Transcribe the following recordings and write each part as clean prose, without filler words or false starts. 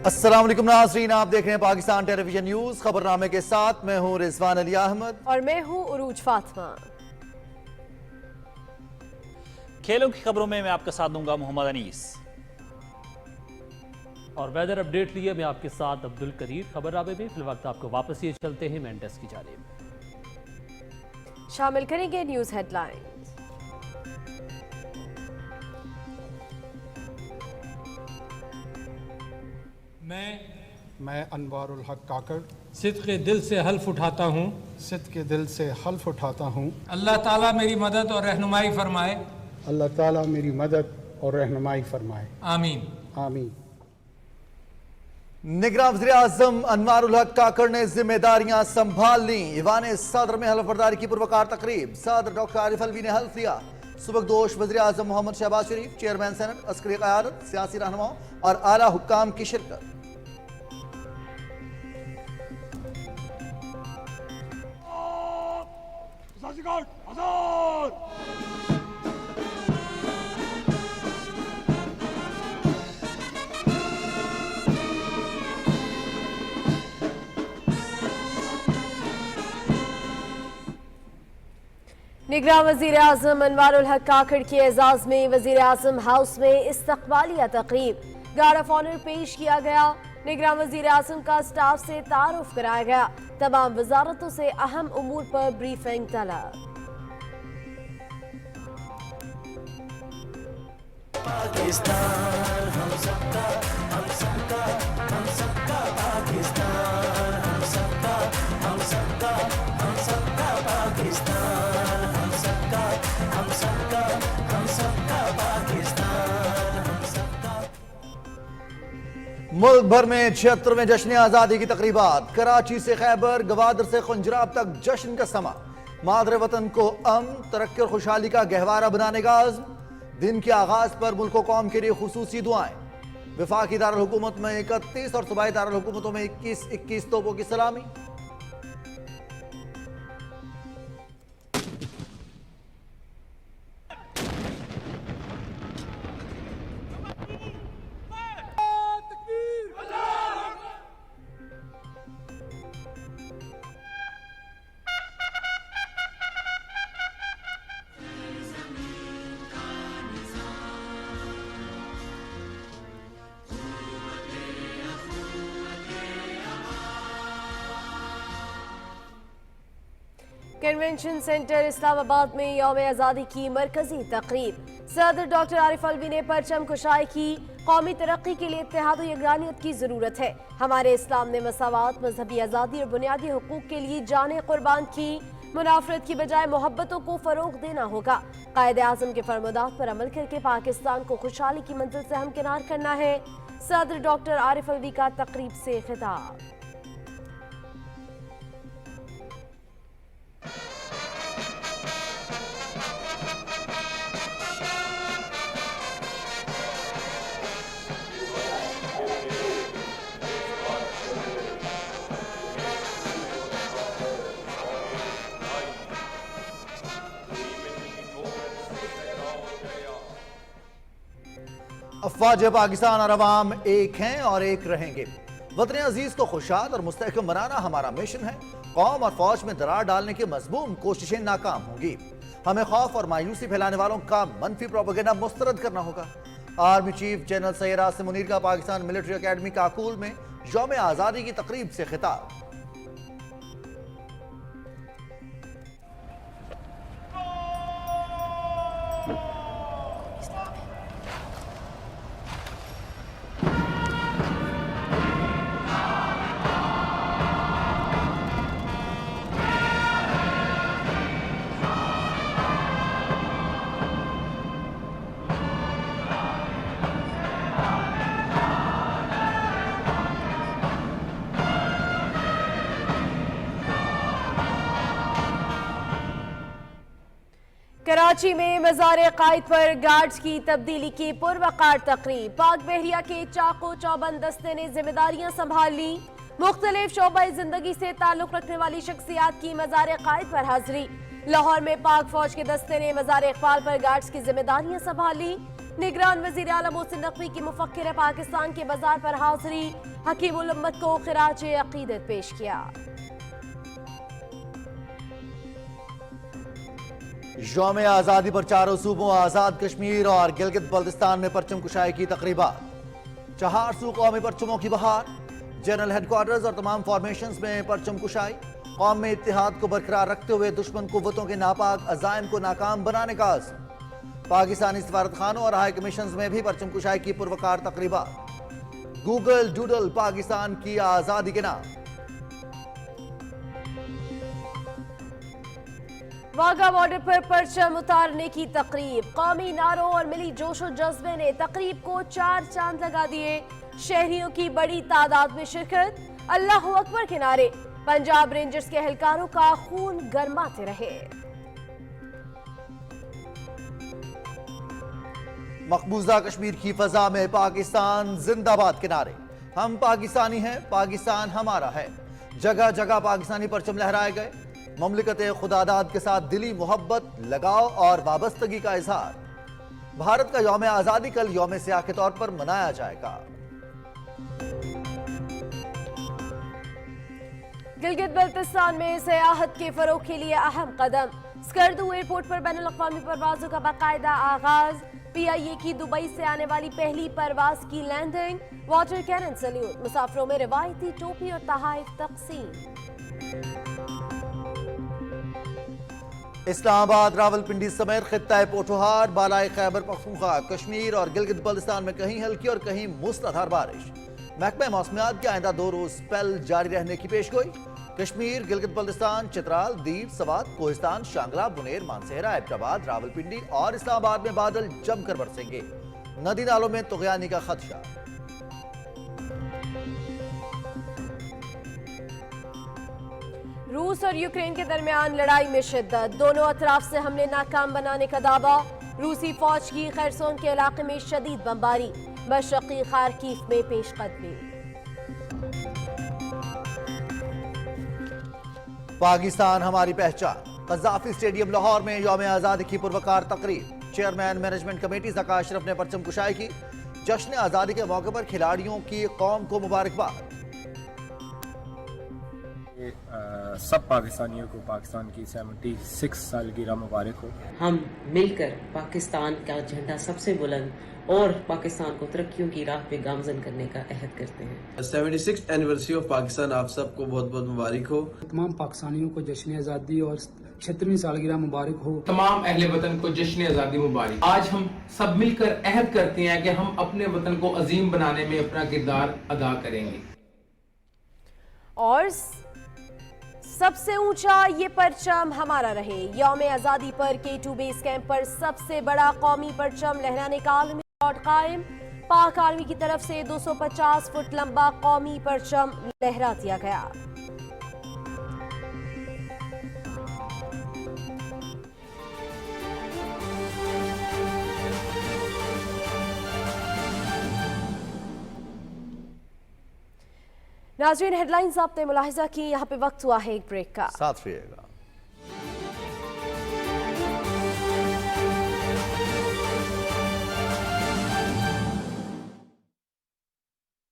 السلام علیکم ناظرین، آپ دیکھ رہے ہیں پاکستان ٹیلی ویژن نیوز خبرنامے کے ساتھ میں ہوں رضوان علی احمد اور میں ہوں عروج فاطمہ۔ کھیلوں کی خبروں میں آپ کا ساتھ دوں گا محمد انیس، اور ویدر اپڈیٹ لیے میں آپ کے ساتھ عبدالقدیر۔ خبرنامے میں فی الوقت آپ کو واپس یہ چلتے ہیں مین ڈیسک کی جانب۔ شامل کریں گے نیوز ہیڈ لائن۔ میں انوار الحق کاکڑ صدق دل سے حلف اٹھاتا ہوں صدق دل سے حلف اٹھاتا ہوں اللہ تعالیٰ میری مدد اور رہنمائی فرمائے، اللہ تعالیٰ میری مدد اور رہنمائی فرمائے، آمین۔ آمین۔ نگراں وزیر اعظم انوار الحق کاکڑ نے ذمہ داریاں سنبھال لیں۔ ایوان صدر میں حلف برداری کی پروقار تقریب، صدر ڈاکٹر عارف الوی نے حلف لیا۔ سبکدوش وزیر اعظم محمد شہباز شریف، چیئرمین سینٹ، عسکری قیادت، سیاسی رہنماؤں اور اعلیٰ حکام کی شرکت۔ نگراں وزیر اعظم انوار الحق کاکڑ کے اعزاز میں وزیر اعظم ہاؤس میں استقبالیہ تقریب، گارڈ آف آنر پیش کیا گیا۔ نگراں وزیر اعظم کا سٹاف سے تعارف کرایا گیا۔ تمام وزارتوں سے اہم امور پر بریفنگ طلب۔ پاکستان ہم سب کا، ہم سب کا، ہم سب کا پاکستان، ہم سب کا، ہم سب کا، ہم سب کا پاکستان، ہم سب کا، ہم سب کا، ہم سب کا پاکستان، ہم سب کا۔ ملک بھر میں 76ویں جشن آزادی کی تقریبات، کراچی سے خیبر، گوادر سے خنجراب تک جشن کا سما۔ مادر وطن کو امن، ترقی اور خوشحالی کا گہوارہ بنانے کا عزم۔ دن کے آغاز پر ملک و قوم کے لیے خصوصی دعائیں۔ وفاقی دارالحکومت میں 31 اور صوبائی دارالحکومتوں میں 21 توپوں کی سلامی۔ کنونشن سینٹر اسلام آباد میں یوم آزادی کی مرکزی تقریب، صدر ڈاکٹر عارف الوی نے پرچم کشائی کی۔ قومی ترقی کے لیے اتحاد و یگانیت کی ضرورت ہے۔ ہمارے اسلام نے مساوات، مذہبی آزادی اور بنیادی حقوق کے لیے جانیں قربان کی۔ منافرت کی بجائے محبتوں کو فروغ دینا ہوگا۔ قائد اعظم کے فرمودات پر عمل کر کے پاکستان کو خوشحالی کی منزل سے ہمکنار کرنا ہے۔ صدر ڈاکٹر عارف الوی کا تقریب سے خطاب۔ افواج پاکستان اور عوام ایک ہیں اور ایک رہیں گے۔ وطن عزیز کو خوشحال اور مستحکم بنانا ہمارا مشن ہے۔ قوم اور فوج میں درار ڈالنے کی مذموم کوششیں ناکام ہوں گی۔ ہمیں خوف اور مایوسی پھیلانے والوں کا منفی پروپیگنڈا مسترد کرنا ہوگا۔ Army chief general Syed Asim Munir کا پاکستان ملٹری اکیڈمی کاکول میں یوم آزادی کی تقریب سے خطاب۔ کراچی میں مزار قائد پر گارڈز کی تبدیلی کی پروقار تقریب، پاک بحریہ کے چاقو چوبند دستے نے ذمہ داریاں سنبھال لی۔ مختلف شعبہ زندگی سے تعلق رکھنے والی شخصیات کی مزار قائد پر حاضری۔ لاہور میں پاک فوج کے دستے نے مزار اقبال پر گارڈز کی ذمہ داریاں سنبھال لی۔ निगरान वजीर आला मोहसिन नकवी की मुफक्किर पाकिस्तान के बाजार पर हाजिरी, हकीम उल उम्मत को खिराज अकीदत पेश किया। यौम आज़ादी पर चारों सूबों आज़ाद कश्मीर और गिलगित बल्तिस्तान में परचम कुशाई की तकरीबात। 4 सू कौमी परचमों की बहार, जनरल हेडक्वार्टर्स और तमाम फॉर्मेशंस में परचम कुशाई। कौम में इत्तेहाद को बरकरार रखते हुए दुश्मन कुव्वतों के नापाक अज़ाइम को नाकाम बनाने का अज़्म। पाकिस्तानी सफारत खानों और हाई कमीशंस में भी परचम कुशाई की पुरवकार तकरीबात। गूगल डूडल पाकिस्तान की आज़ादी के नाम। वाघा बॉर्डर पर परचम उतारने की तकरीब, कौमी नारों और मिली जोशो जज्बे ने तकरीब को 4 चांद लगा दिए। शहरियों की बड़ी तादाद में शिरकत, अल्लाहू अकबर के नारे, पंजाब रेंजर्स के एहलकारों का खून गरमाते रहे। मकबूजा कश्मीर की फजा में पाकिस्तान जिंदाबाद के नारे। हम पाकिस्तानी हैं, पाकिस्तान हमारा है। जगह जगह पाकिस्तानी परचम लहराए गए। ममलिकत खुदादाद के साथ दिली मोहब्बत, लगाव और वाबस्तगी का इजहार। भारत का यौम आज़ादी कल यौम सियाह के तौर पर मनाया जाएगा। गिलगित बल्तिस्तान में सयाहत के फरोग के लिए अहम कदम। स्कर्दू एयरपोर्ट पर बैनुल अक़वामी परवाजों का बाकायदा आगाज। PIA की दुबई से आने वाली पहली परवाज की लैंडिंग। वाटर कैनन सैल्यूट, मुसाफिरों में रिवायती टोपी और तहाइफ तक़सीम। इस्लामाबाद, रावलपिंडी समेत खित्ता पोठोहार, बालाई खैबर पख्तूनख्वा, कश्मीर और गिलगित बल्तिस्तान में कहीं हल्की और कहीं मूसलाधार बारिश। महकमा मौसमियात की आइंदा 2 रोज स्पेल जारी रहने की पेशगोई। कश्मीर, गिलगित बल्तिस्तान, चित्राल, दीव, सवात, कोहिस्तान, शांगला, बुनेर, मानसेहरा, एबटाबाद, रावलपिंडी और इस्लामाबाद में बादल जमकर बरसेंगे। नदी नालों में तुग़यानी का खदशा। रूस और यूक्रेन के दरमियान लड़ाई में शिद्दत, दोनों अतराफ से हमले नाकाम बनाने का दावा। रूसी फौज की खैरसोन के इलाके में शदीद बमबारी, मशरक़ी खार्किव में पेशकदमी। पाकिस्तान हमारी पहचान, क़ज़ाफ़ी स्टेडियम लाहौर में यौम आज़ादी की पुरवकार तकरीब। Chairman management committee Zaka Ashraf ने परचम कुशाई की। जश्न आज़ादी के मौके पर खिलाड़ियों की कौम को मुबारकबाद। सब पाकिस्तानियों को पाकिस्तान की 76 साल की राह मुबारक हो। हम मिलकर पाकिस्तान का झंडा सबसे बुलंद और पाकिस्तान को तरक्कियों की राह पे गामजन करने का अहद करते हैं। 76th एनिवर्सरी ऑफ पाकिस्तान आप सबको बहुत बहुत मुबारक हो। तमाम पाकिस्तानियों को जश्न आज़ादी और 76वीं सालगिरह मुबारक हो। तमाम अहले वतन को जश्न आज़ादी मुबारक। आज हम सब मिलकर अहद करते हैं कि हम अपने वतन को अजीम बनाने में अपना किरदार अदा करेंगे। और सबसे ऊंचा ये परचम हमारा रहे। यौम आज़ादी पर K2 बेस कैंप पर सबसे बड़ा कौमी परचम लहराने का आलमी रिकॉर्ड कायम। पाक आर्मी की तरफ से 250 फुट लंबा कौमी परचम लहरा दिया गया। नाज़रीन, हेडलाइंस आपने मुलाहिजा की। यहाँ पे वक्त हुआ है एक ब्रेक का। साथ रहिएगा।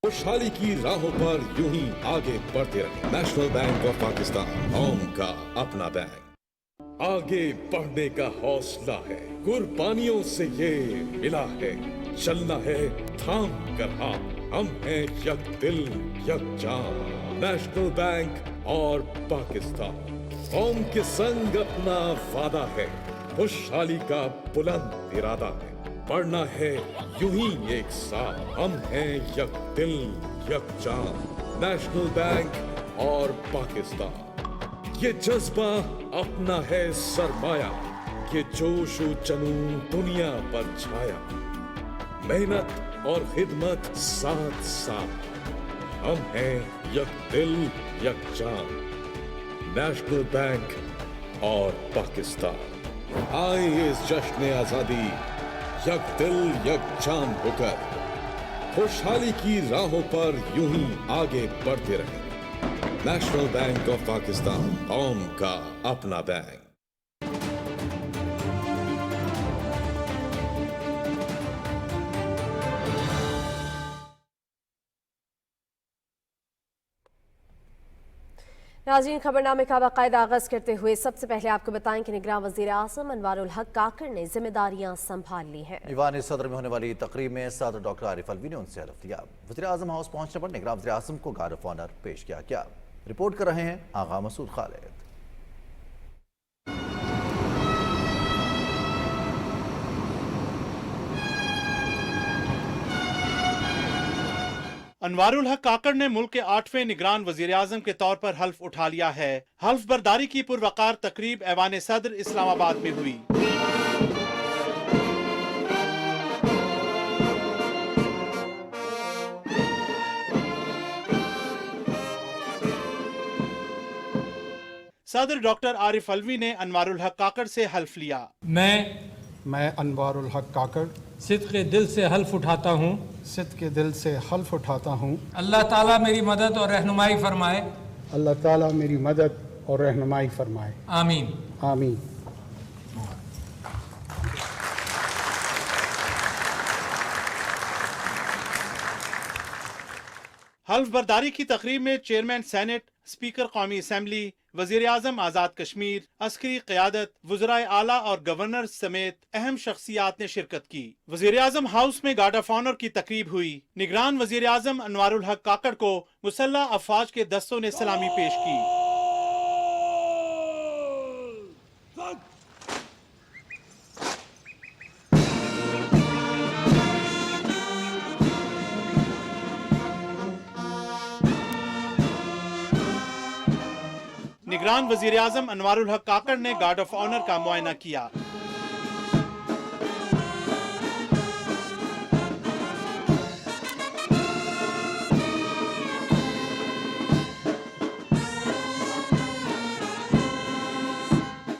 खुशहाली की राहों पर यूं ही आगे बढ़ते रहे। नेशनल बैंक ऑफ पाकिस्तान, कौम का अपना बैंक। आगे बढ़ने का हौसला है, कुर्बानियों से ये मिला है। चलना है थाम कर हाथ, हम हैं यक दिल यक जान। नेशनल बैंक और पाकिस्तान, कौम के संग अपना वादा है। खुशहाली का बुलंद इरादा है, बढ़ना है यूं ही एक साथ। हम हैं यक दिल यक जान। नेशनल बैंक और पाकिस्तान, ये जज्बा अपना है सरमाया। ये जोश व जुनून दुनिया पर छाया। मेहनत और खिदमत साथ साथ, हम हैं यक दिल यक जान। नेशनल बैंक और पाकिस्तान, आए इस जश्न आजादी यक दिल यक जान होकर। खुशहाली की राहों पर यूं ही आगे बढ़ते रहे। नेशनल बैंक ऑफ पाकिस्तान, कौम का अपना बैंक। नाज़रीन, खबरनामे का बाकायदा आगाज करते हुए सबसे पहले आपको बताएं कि निगरान वज़ीर आज़म अनवारुल हक काकड़ ने जिम्मेदारियां संभाल ली हैं। ईवान सदर में होने वाली तकरीब में सदर डॉक्टर आरिफ अलवी ने उनसे हलफ लिया। वज़ीर आज़म हाउस पहुंचने पर निगरान वज़ीर आज़म को गार्ड ऑफ ऑनर पेश किया गया। रिपोर्ट कर रहे हैं आगा मसूद खालिद। अनवारुल हक काकड़ ने मुल्क के 8वें निगरान वजीर आजम के तौर पर हल्फ उठा लिया है। हल्फ बर्दारी की पुरवकार तकरीब ऐवान सदर इस्लामाबाद में हुई। सदर डॉक्टर आरिफ अलवी ने अनवारुल हक काकड़ से हल्फ लिया। मैं अनवारुल हक काकड़ सिद्क़े दिल से हल्फ उठाता हूँ सिद्क़े दिल से हल्फ उठाता हूँ अल्लाह ताला मेरी मदद और रहनुमाई फरमाए। अल्लाह ताला मेरी मदद और रहनुमाई फरमाए। आमीन आमीन। हल्फ बर्दारी की तकरीब में चेयरमैन सेनेट, स्पीकर कौमी असम्बली, वजीर आजम आज़ाद कश्मीर, अस्करी क़यादत, वज़राए आला और गवर्नर समेत अहम शख्सियात ने शिरकत की। वजीर आजम हाउस में गार्ड ऑफ ऑनर की तकरीब हुई। निगरान वजीर आजम अनवारुल हक काकड़ को मुसल्लह अफवाज के दस्तों ने सलामी पेश की। निगरान वजीर आजम अनवारुल हक काकड़ ने गार्ड ऑफ ऑनर का मुआयना किया।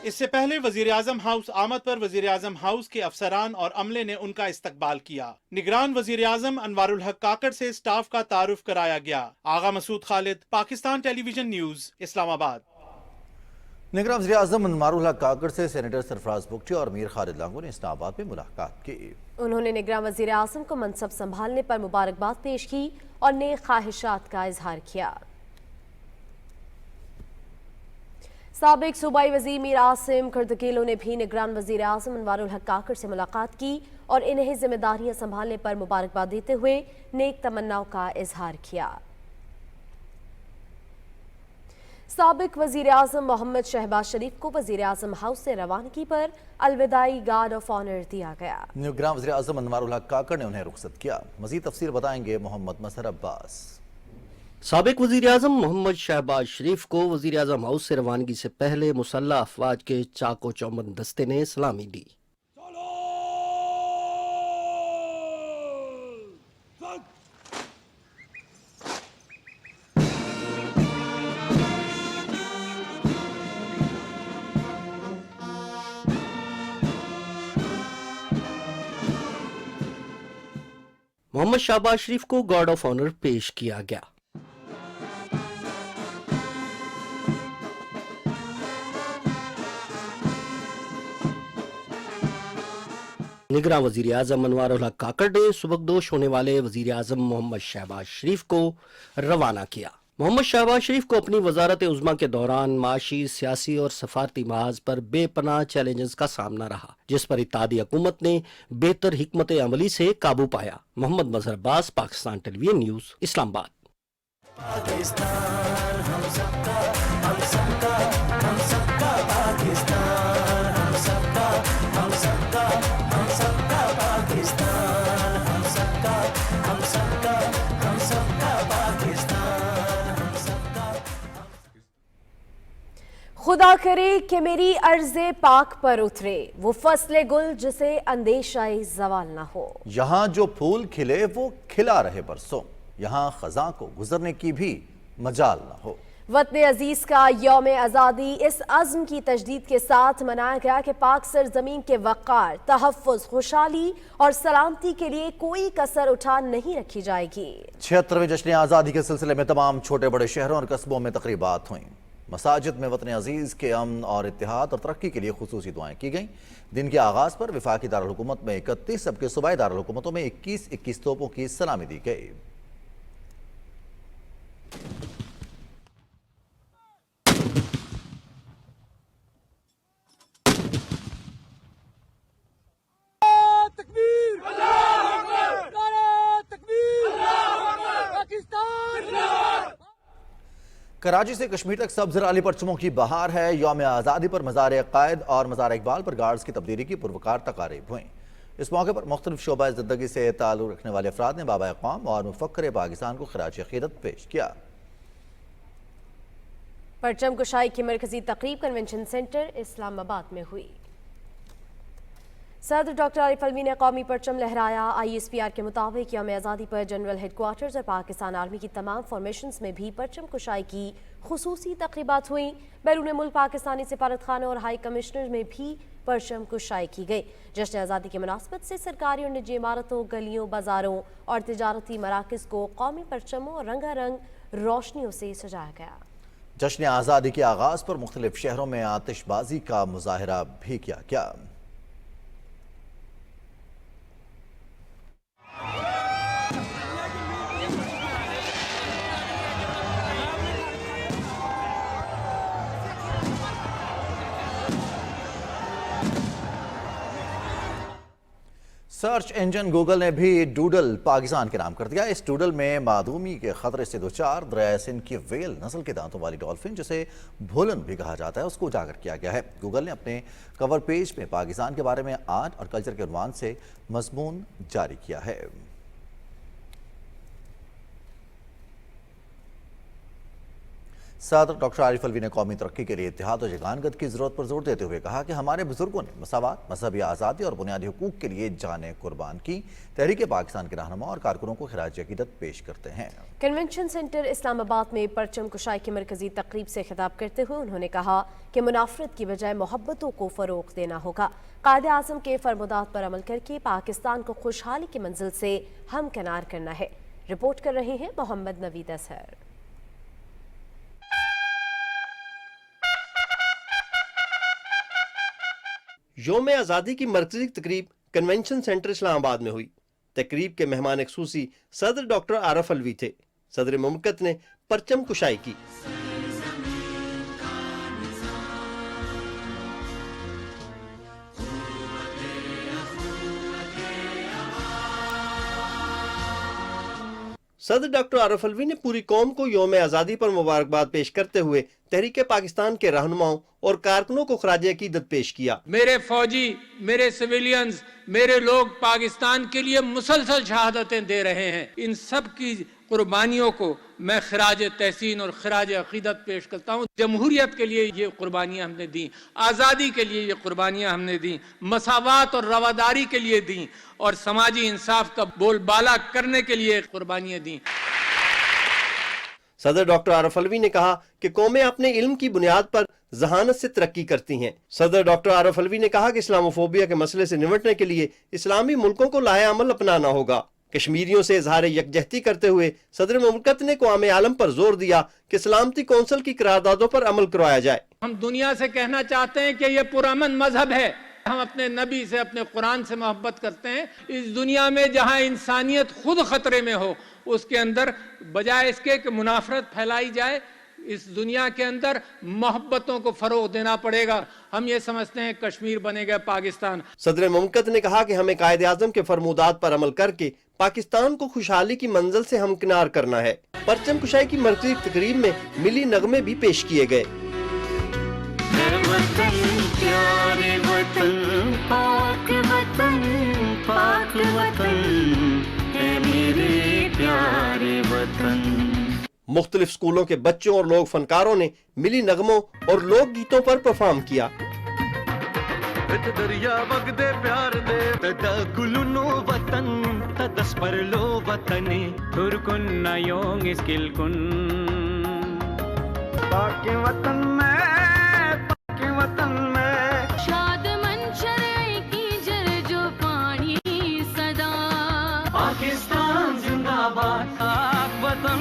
इससे पहले वजीर आजम हाउस आमद पर वजीर आजम हाउस के अफसरान और अमले ने उनका इस्तकबाल किया। निगरान वजीर आजम अनवारुल हक काकड़ से स्टाफ का तारुफ कराया गया। आगा मसूद खालिद, पाकिस्तान टेलीविजन न्यूज, इस्लामाबाद। निगरान वज़ीर आज़म अनवारुल हक काकड़ से सेनेटर सरफराज बुगटी और मीर खालिद लांगो ने इस्लामाबाद में मुलाकात की। उन्होंने निगरान वज़ीर आज़म को मनसब संभालने पर मुबारकबाद पेश की और नेक ख्वाहिशात का इजहार किया। साबिक सूबाई वज़ीर मीर आसिम कुर्दकीलो ने भी निगरान वज़ीर आज़म अनवारुल हक काकड़ से मुलाकात की और इन्हें जिम्मेदारियां संभालने पर मुबारकबाद देते हुए नेक तमन्नाओं का इजहार किया। साबिक वज़ीर आज़म मोहम्मद शहबाज शरीफ को वज़ीर आज़म हाउस से रवानगी पर अलविदाई गार्ड ऑफ ऑनर दिया गया। निगरान वज़ीर आज़म अनवारुल हक काकड़ ने उन्हें रुखसत किया। मज़ीद तफसीर बताएंगे मोहम्मद मजहर अब्बास। साबिक वज़ीर आज़म मोहम्मद शहबाज शरीफ को वज़ीर आज़म हाउस से रवानगी से पहले मुसल्लह अफवाज के चाको चौबंद दस्ते ने सलामी दी। मोहम्मद शहबाज शरीफ को गार्ड ऑफ ऑनर पेश किया गया। निगरान वज़ीर आज़म अनवारुल हक काकड़ ने सुबकदोश होने वाले वज़ीर आज़म मोहम्मद शहबाज शरीफ को रवाना किया। मोहम्मद शहबाज शरीफ को अपनी वजारत उज़्मा के दौरान माशी, सियासी और सफारती महाज पर बेपनाह चैलेंजेस का सामना रहा, जिस पर इत्तेहादी हुकूमत ने बेहतर हिकमत अमली से काबू पाया। मोहम्मद मजहर अब्बास, पाकिस्तान टेलीविजन न्यूज, इस्लामाबाद। खुदा करे कि मेरी अर्ज़े पाक पर उतरे वो फसले गुल जिसे अंदेशाए ज़वाल ना हो। यहाँ जो फूल खिले वो खिला रहे बरसों, यहाँ खज़ां को गुजरने की भी मजाल ना हो। वतन अजीज का यौम आज़ादी इस अज़्म की तजदीद के साथ मनाया गया कि पाक सरजमीन के वक़ार, तहफ़्फ़ुज़, खुशहाली और सलामती के लिए कोई कसर उठा नहीं रखी जाएगी। 76वें जश्न आज़ादी के सिलसिले में तमाम छोटे बड़े शहरों और कस्बों में तकरीबात हुई। मसाजिद में वतन अजीज़ के अमन और इत्तेहाद और तरक्की के लिए खुसूसी दुआएं की गईं। दिन के आगाज़ पर वफाकी दारुल-हुकूमत में 31, जबकि सूबाई दारुल-हुकूमतों में 21-21 तोपों की सलामी दी गई। कराची से कश्मीर तक सब्ज राली परचमों की बहार है। यौम आज़ादी पर मज़ार अक़ायद और मज़ार इकबाल पर गार्ड्स की तब्दीली की पुरवकार तकारीब हुई। इस मौके पर मुख्तलिफ शोबा ज़िंदगी से ताल्लुक़ रखने वाले अफराद ने बाबा क़ौम और मुफ़क्किर पाकिस्तान को खिराज अक़ीदत पेश किया। परचम कुशाई की मरकजी तकरीब कन्वेंशन सेंटर इस्लामाबाद में हुई। सदर डॉक्टर आरिफ अलवी ने कौमी परचम लहराया। ISPR के मुताबिक यौम आज़ादी पर जनरल हेडक्वार्टर्स और पाकिस्तान आर्मी की तमाम फॉर्मेशंस में भी परचम कुशाई की खुसूसी तकरीबात हुई। बैरून मुल्क पाकिस्तानी सिफारत खानों और हाई कमिश्नर में भी परचम कुशाई की गई। जश्न आज़ादी की मुनासबत से सरकारी और निजी इमारतों, गलियों, बाजारों और तिजारती मराकज़ को कौमी परचमों और रंगारंग रोशनियों से सजाया गया। जश्न आज़ादी के आगाज़ पर मुख्तलिफ शहरों में आतिशबाजी का मुजाहरा भी किया गया। सर्च इंजन गूगल ने भी डूडल पाकिस्तान के नाम कर दिया। इस डूडल में मादूमी के खतरे से दोचार दरिया सिंध की वेल नस्ल के दांतों वाली डॉल्फिन, जिसे भोलन भी कहा जाता है, उसको उजागर किया गया है। गूगल ने अपने कवर पेज में पाकिस्तान के बारे में आर्ट और कल्चर के उन्वान से मज़मून जारी किया है। सदर डॉक्टर आरिफ अलवी ने कौमी तरक्की के लिए इत्तेहाद और यगानगत की जरूरत पर जोर देते हुए कहा कि हमारे बुजुर्गों ने मसावात, मजहबी आज़ादी और बुनियादी हुकूक के लिए जानें कुर्बान की। तहरीक पाकिस्तान के रहनुमा और कारकुनों को खिराज अकीदत पेश करते हैं। कन्वेंशन सेंटर इस्लामाबाद में परचम कुशाई की मरकजी तकरीब से खिताब करते हुए उन्होंने कहा कि मुनाफरत की बजाय मोहब्बतों को फ़रोग़ देना होगा। कायदे आज़म के फरमुदात पर अमल करके पाकिस्तान को खुशहाली की मंजिल से हमकिनार करना है। रिपोर्ट कर रहे हैं मोहम्मद नवीद असहर। यौम आज़ादी की मरकजी तकरीब कन्वेंशन सेंटर इस्लामाबाद में हुई। तकरीब के मेहमान खुसूसी सदर डॉक्टर आरिफ अलवी थे। सदर मुमलकत ने परचम कुशाई की। सदर डॉक्टर आरिफ अलवी ने पूरी कौम को यौम आज़ादी पर मुबारकबाद पेश करते हुए तहरीक पाकिस्तान के रहनुमाओं और कारकुनों को खराज अकीदत पेश किया। मेरे फौजी, मेरे सिविलियंस, मेरे लोग पाकिस्तान के लिए मुसलसल शहादतें दे रहे हैं। इन सब की कुर्बानियों को मैं खराज तहसीन और खराज अकीदत पेश करता हूँ। जमहूरियत के लिए ये कुर्बानियाँ हमने दी, आज़ादी के लिए ये कुर्बानियाँ हमने दी, मसावात और रवादारी के लिए दी और समाजी इंसाफ का बोलबाला करने के लिए कुर्बानियाँ दी। सदर डॉक्टर आरिफ अलवी ने कहा कि कौमें अपने इल्म की बुनियाद पर जहानत से तरक्की करती हैं। सदर डॉक्टर आरिफ अलवी ने कहा कि इस्लामोफोबिया के मसले से निपटने के लिए इस्लामी मुल्कों को लाए अमल अपनाना होगा। कश्मीरियों से इजहार यकजहती करते हुए सदर मुमलकत ने कौम आलम पर जोर दिया कि सलामती कौंसिल की करारदादों पर अमल करवाया जाए। हम दुनिया से कहना चाहते हैं कि ये पुरअमन मजहब है। हम अपने नबी से, अपने कुरान से मोहब्बत करते हैं। इस दुनिया में जहाँ इंसानियत खुद खतरे में हो, उसके अंदर बजाय इसके कि मुनाफरत फैलाई जाए, इस दुनिया के अंदर मोहब्बतों को फरोग देना पड़ेगा। हम ये समझते हैं कश्मीर बनेगा पाकिस्तान। सदर मुमलकत ने कहा कि हमें कायदे आज़म के फरमुदात पर अमल करके पाकिस्तान को खुशहाली की मंजिल से हमकिनार करना है। परचम कुशाई की मरकजी तकरीब में मिली नगमे भी पेश किए गए। प्यारे वतन, पाक वतन, पाक वतन, है मेरे प्यारे वतन। मुख्तलिफ स्कूलों के बच्चों और लोग फनकारों ने मिली नगमों और लोक गीतों पर परफॉर्म किया। दरिया वगदे प्यार दे तदा गुलुनो वतन तदस पर लो वतने तुरकुन नयोंग स्किल कुन पाक वतन में शाद मंशर की जर जो पानी सदा पाकिस्तान जिंदाबाद, पाक वतन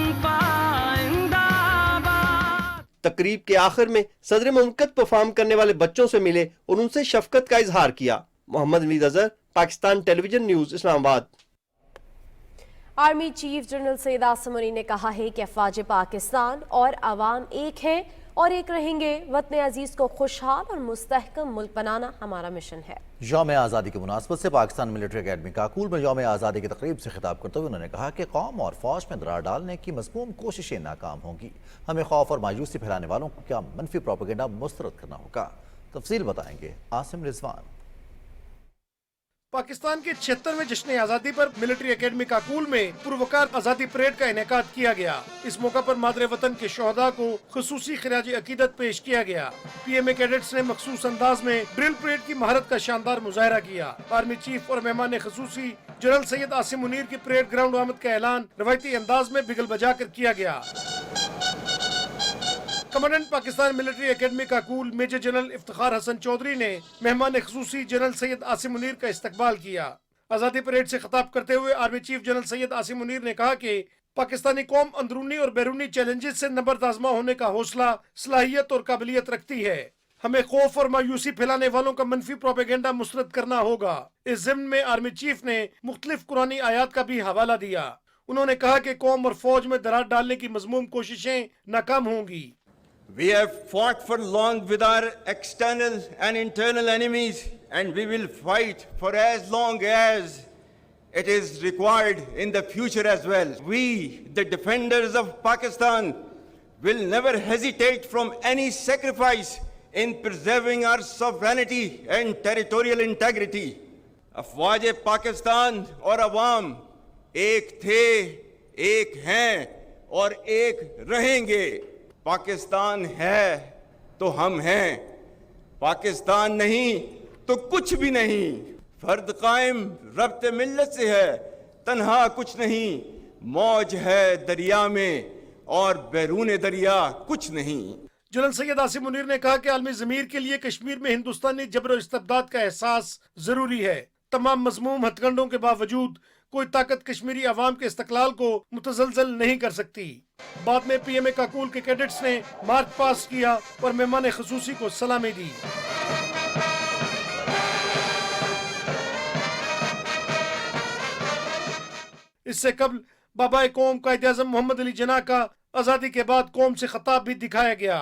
तकरीब के आखिर में सदर मुमलकत परफॉर्म करने वाले बच्चों से मिले और उनसे शफकत का इजहार किया। Mohammad Naveed Azhar, Pakistan television news, Islamabad. Army chief general Syed Asim Munir ने कहा है कि अफवाज पाकिस्तान और अवाम एक हैं और एक रहेंगे। वतन अजीज को खुशहाल और मुस्तहकम मुल्क बनाना हमारा मिशन है। यौम आज़ादी की मुनासबत से पाकिस्तान मिलिट्री एकेडमी काकूल में यौम आज़ादी की तकरीब से खिताब करते हुए उन्होंने कहा कि कौम और फौज में दरार डालने की मज़मूम कोशिशें नाकाम होंगी। हमें खौफ और मायूसी फैलाने वालों को क्या मनफी प्रोपेगेंडा मुस्तरद करना होगा। तफसील बताएंगे आसिम रिजवान। पाकिस्तान के 76वें जश्न आज़ादी पर मिलिट्री एकेडमी काकूल में पुरवकार आज़ादी परेड का इनेकाद किया गया। इस मौका पर मादरे वतन के शोहदा को खुसूसी खिराज अकीदत पेश किया गया। पीएमए कैडेट्स ने मखसूस अंदाज में ड्रिल परेड की महारत का शानदार मुजाहरा किया। आर्मी चीफ और मेहमान खसूसी जनरल सैयद आसिम मुनीर की परेड ग्राउंड आमद का ऐलान रवायती अंदाज में बिगल बजा कर किया गया। Commandant Pakistan military academy Kakul major general Iftikhar Hasan Chaudhry ने मेहमान खसूसी जनरल सैयद आसिम मुनीर का इस्तकबाल किया। आज़ादी परेड से खिताब करते हुए army chief general Syed Asim Munir ने कहा कि पाकिस्तानी कौम अंदरूनी और बैरूनी चैलेंजेस से नबर्द आज़मा होने का हौसला, सलाहियत और काबिलियत रखती है। हमें खौफ और मायूसी फैलाने वालों का मनफी प्रोपेगेंडा मुस्तरद करना होगा। इस ज़िम्न में आर्मी चीफ ने मुख्तलिफ कुरानी आयात का भी हवाला दिया। उन्होंने कहा कि कौम और फौज में दरार डालने की मज़मूम कोशिशें नाकाम होंगी। We have fought for long with our external and internal enemies, and we will fight for as long as it is required in the future as well. We, the defenders of Pakistan, will never hesitate from any sacrifice in preserving our sovereignty and territorial integrity. अफवाज Pakistan और अवाम एक थे, एक हैं और एक रहेंगे। पाकिस्तान है तो हम हैं, पाकिस्तान नहीं तो कुछ भी नहीं। फर्द कायम रब्ते मिल्लत से है, तन्हा कुछ नहीं। मौज है दरिया में और बैरून दरिया कुछ नहीं। जनरल सैयद आसिम मुनीर ने कहा कि आलमी ज़मीर के लिए कश्मीर में हिंदुस्तानी जबर और इस्तिबदाद का एहसास जरूरी है। तमाम मज़मूम हथकंडों के बावजूद कोई ताकत कश्मीरी अवाम के इस्तकलाल को मुतज़लज़ल नहीं कर सकती। बाद में पीएमए काकूल के कैडेट्स ने मार्च पास किया और मेहमान खसूसी को सलामी दी। इससे कबल बाबा कौम कायद आज़म मोहम्मद अली जिन्ना का आज़ादी के बाद कौम से खिताब भी दिखाया गया।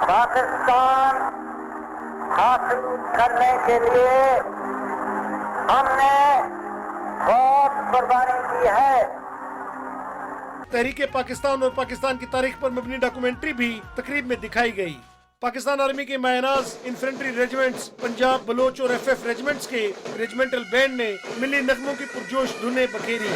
पाकिस्तान हासिल करने के लिए हमने बहुत कुर्बानी की है। तहरीक पाकिस्तान और पाकिस्तान की तारीख पर मबनी डॉक्यूमेंट्री भी तकरीब में दिखाई गई। पाकिस्तान आर्मी के मायनाज इन्फेंट्री रेजिमेंट्स, पंजाब बलोच और एफएफ रेजिमेंट्स के रेजिमेंटल बैंड ने मिली नगमों की पुरजोश धुनें बखेरी।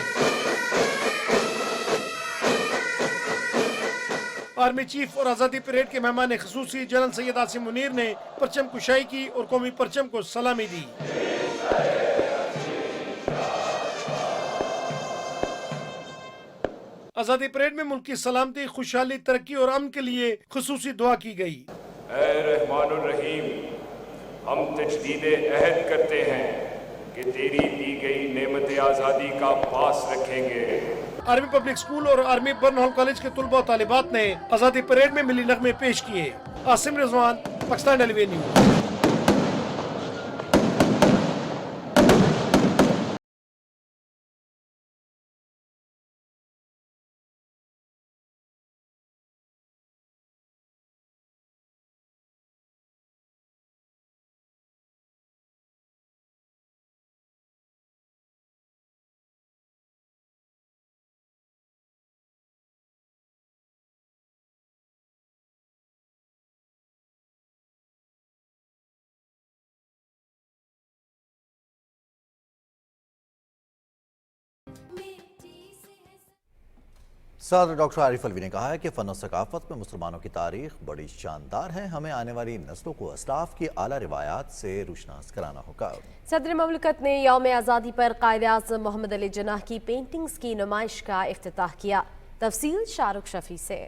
आर्मी चीफ और आज़ादी परेड के मेहमान खसूसी जनरल सैयद आसिम मुनीर ने परचम कुशाई की और कौमी परचम को सलामी दी। आज़ादी परेड में मुल्क की सलामती, खुशहाली, तरक्की और अमन के लिए खसूसी दुआ की गई। ऐ रहमानुर रहीम, हम तजदीद अहद करते हैं कि तेरी दी गई नेमत आज़ादी का पास रखेंगे। आर्मी पब्लिक स्कूल और आर्मी बर्नहॉल कॉलेज के तुलबा और तालिबात ने आज़ादी परेड में मिली नगमे पेश किए। Asim Rizwan, Pakistan television news. सदर डॉक्टर आरिफ अलवी ने कहा है कि फ़न और सकाफ़त में मुसलमानों की तारीख बड़ी शानदार है। हमें आने वाली नस्लों को अस्लाफ की आला रिवायात से रुशनास कराना होगा। सदर ममलकत ने यौम आज़ादी पर कायद आज़म मोहम्मद अली जिन्ना की पेंटिंग्स की नुमाइश का इफ्तिताह किया। तफसील शाहरुख शफी से।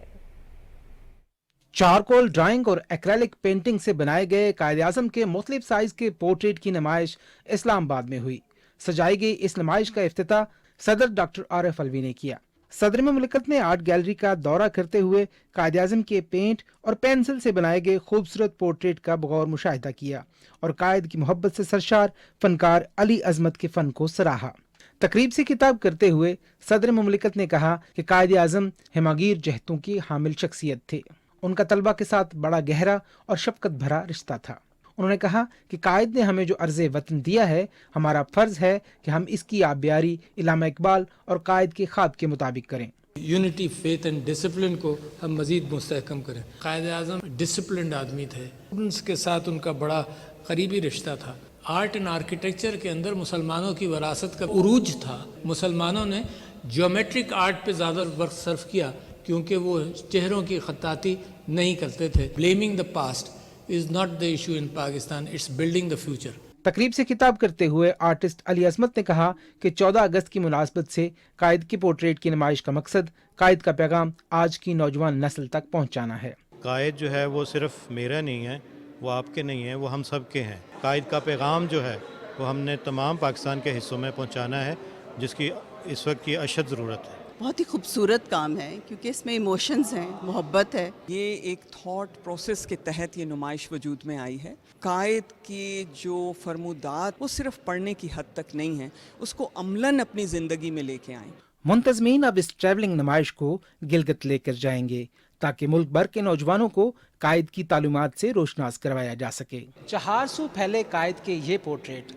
चारकोल ड्राइंग और एक्रेलिक पेंटिंग से बनाए गए कायद आज़म के मुख्तलिफ साइज के पोर्ट्रेट की नुमाइश इस्लामाबाद में हुई। सजाई गई इस नुमाइश का इफ्तिताह सदर डॉक्टर आरिफ अलवी ने किया। सदर मुमलिकत ने आर्ट गैलरी का दौरा करते हुए कायद आज़म के पेंट और पेंसिल से बनाए गए खूबसूरत पोर्ट्रेट का बगौर मुशाहिदा किया और कायद की मोहब्बत से सरशार फनकार अली अजमत के फन को सराहा। तकरीब से खिताब करते हुए सदर मुमलिकत ने कहा कि कायद आज़म हिमागीर जहतों की हामिल शख्सियत थे। उनका तलबा के साथ बड़ा गहरा और शफकत भरा रिश्ता था। उन्होंने कहा कि कायद ने हमें जो अर्ज़ वतन दिया है, हमारा फ़र्ज़ है कि हम इसकी आबियारी इल्लामा इकबाल और कायद के ख्वाब के मुताबिक करें। यूनिटी, फेथ एंड डिसिप्लिन को हम मज़ीद मुस्तहकम करें। कायद आज़म डिसिप्लिन्ड आदमी थे, उनके साथ उनका बड़ा करीबी रिश्ता था। आर्ट एंड आर्किटेक्चर के अंदर मुसलमानों की विरासत का उरूज था। मुसलमानों ने ज्योमेट्रिक आर्ट पे ज़्यादा वक्त सर्फ किया क्योंकि वो चेहरों की खत्ताती नहीं करते थे। Blaming the past is not the issue in Pakistan, it's building the future. तकरीब से खिताब करते हुए आर्टिस्ट अली अजमत ने कहा कि 14 अगस्त की मुनासबत से कायद की पोर्ट्रेट की नुमाइश का मकसद कायद का पैगाम आज की नौजवान नस्ल तक पहुँचाना है। कायद जो है वो सिर्फ मेरा नहीं है, वो आपके नहीं है, वो हम सब के हैं। कायद का पैगाम जो है वो हमने तमाम पाकिस्तान के हिस्सों में पहुंचाना है, जिसकी इस वक्त की अशद ज़रूरत है। बहुत ही खूबसूरत काम है क्योंकि इसमें इमोशंस हैं, मोहब्बत है। ये एक थॉट प्रोसेस के तहत ये नुमाइश वजूद में आई है। कायद के जो फरमूदात वो सिर्फ पढ़ने की हद तक नहीं है, उसको अमलन अपनी ज़िंदगी में लेके आएँ। मुंतज़मीन अब इस ट्रैवलिंग नुमाइश को गिलगित लेकर जाएंगे ताकि मुल्क भर के नौजवानों को कायद की तालुमात से रोशनास करवाया जा सके। 400 फैले कायद के ये पोर्ट्रेट